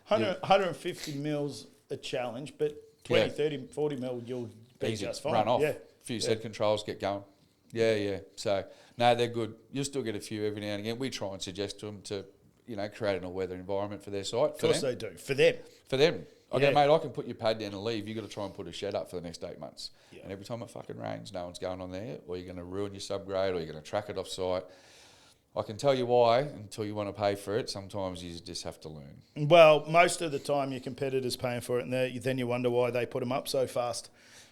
150 mil's a challenge, but 20, 30, 40 mil, you'll be easy, just fine. Run off. Yeah. A few set controls, get going. Yeah. So, no, they're good. You'll still get a few every now and again. We try and suggest to them to, create an all-weather environment for their site. Of course they do. For them. Okay, mate, I can put your pad down and leave. You've got to try and put a shed up for the next 8 months. Yeah. And every time it fucking rains, no one's going on there, or you're going to ruin your subgrade, or you're going to track it off-site. I can tell you why until you want to pay for it. Sometimes you just have to learn. Well, most of the time your competitors paying for it, and then you wonder why they put them up so fast.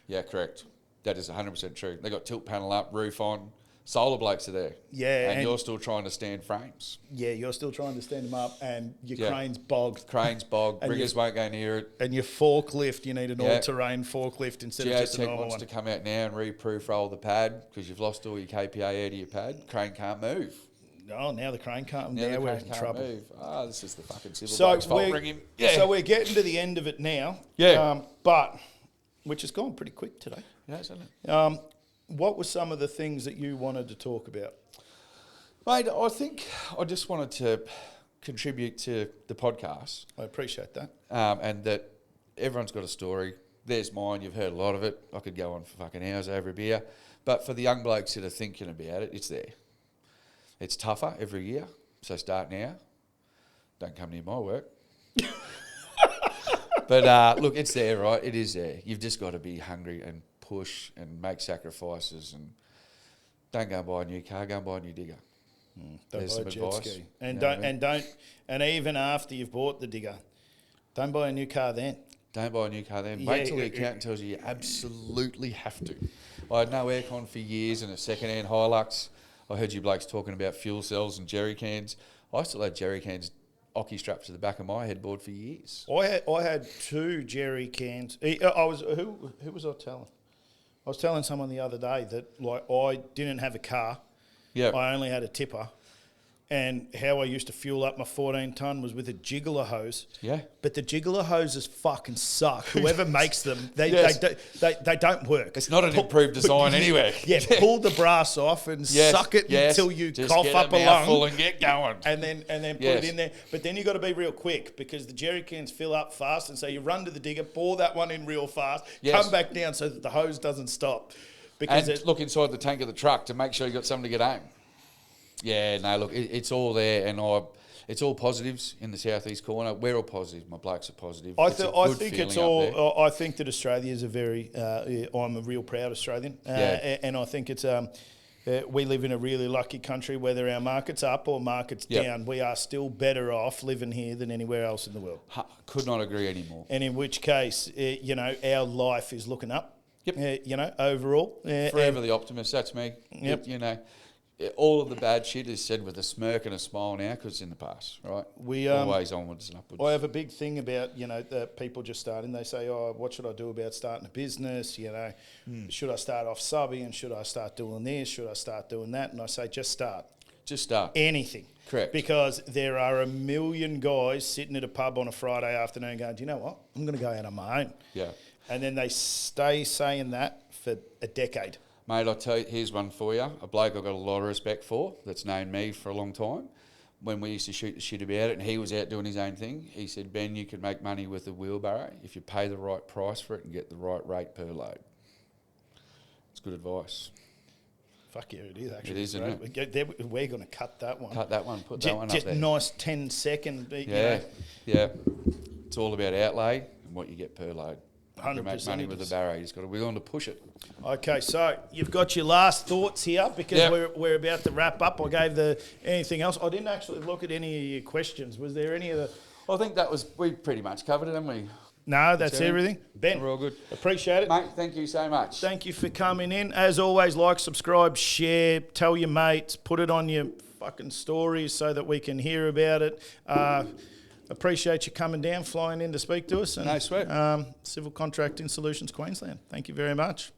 Yeah, correct. That is 100% true. They got tilt panel up, roof on, Solar blokes are there. Yeah, And you're still trying to stand frames. Yeah, you're still trying to stand them up, and your Yeah. crane's bogged. Cranes bogged. And Riggers won't go near it. And your forklift, you need an Yeah. all-terrain forklift instead of just a Geotech normal wants one. to come out now and re-proof roll the pad because you've lost all your KPA out of your pad. Crane can't move. Oh, now the crane can't. Now Now the we're crane in can't trouble. move. Ah, this is the fucking civil So blokes' fault. we're, Bring him. Yeah. so we're getting to the end of it now. Yeah. But, which has gone pretty quick today. Yeah, isn't it? What were some of the things that you wanted to talk about? Mate, I think I just wanted to contribute to the podcast I appreciate that. and that everyone's got a story. There's mine. You've heard a lot of it. I could go on for fucking hours over a beer. But for the young blokes that are thinking about it, it's there. It's tougher every year, so start now. Don't come near my work. But look, it's there, right? It is there. You've just got to be hungry and push and make sacrifices, and don't go and buy a new car. Go and buy a new digger. Don't There's buy a some jet advice. ski. And You know don't, what I mean? and don't, and even after you've bought the digger, don't buy a new car then. Don't buy a new car then. Yeah, Wait till the accountant tells you absolutely have to. I had no aircon for years and a second-hand Hilux. I heard you blokes talking about fuel cells and jerry cans. I still had jerry cans ocky strapped to the back of my headboard for years. I had 2 jerry cans. Who was I telling? I was telling someone the other day that like I didn't have a car. Yeah. I only had a tipper. And how I used to fuel up my 14-ton was with a jiggler hose. Yeah. But the jiggler hoses fucking suck. Whoever makes them, they don't work. It's not an improved design anyway. Yeah, pull the brass off and suck it until you Just cough get up a mouthful lung. and get going. And then put it in there. But then you got to be real quick because the jerry cans fill up fast. And so you run to the digger, pour that one in real fast, come back down so that the hose doesn't stop. Because And look inside the tank of the truck to make sure you got something to get home. Yeah, no, look, it's all there, and it's all positives in the southeast corner. We're all positive. My blokes are positive. I It's a think good it's feeling up there. all. I think that Australia is a very. I'm a real proud Australian, and I think it's. We live in a really lucky country. Whether our market's up or market's down, we are still better off living here than anywhere else in the world. Could not agree anymore. And in which case, our life is looking up. Yep. Overall. Forever the optimist. That's me. Yep. All of the bad shit is said with a smirk and a smile now because it's in the past, right? We always onwards and upwards. I have a big thing about the people just starting. They say, "Oh, what should I do about starting a business? Should I start off subbing and should I start doing this? Should I start doing that?" And I say, just start. Just start. Anything. Correct. Because there are a million guys sitting at a pub on a Friday afternoon going, "Do you know what? I'm going to go out on my own." Yeah. And then they stay saying that for a decade. Mate, I'll tell you, here's one for you. A bloke I've got a lot of respect for that's known me for a long time. When we used to shoot the shit about it and he was out doing his own thing, he said, "Ben, you can make money with a wheelbarrow if you pay the right price for it and get the right rate per load." It's good advice. Fuck yeah, it is actually. It is, isn't it? We're going to cut that one. Cut that one, put that one up Just there. nice 10-second. Yeah. It's all about outlay and what you get per load. You can make 100% money it with is. a barrow. You just got to wiggle on to push it. Okay, so you've got your last thoughts here because we're about to wrap up. I gave anything else. I didn't actually look at any of your questions. Was there any of the... I think we pretty much covered it, haven't we? No, that's everything. Ben, We're all good. Appreciate it. Mate, thank you so much. Thank you for coming in. As always, like, subscribe, share, tell your mates, put it on your fucking stories so that we can hear about it. Appreciate you coming down, flying in to speak to us. And, No sweat. Civil Contracting Solutions Queensland. Thank you very much.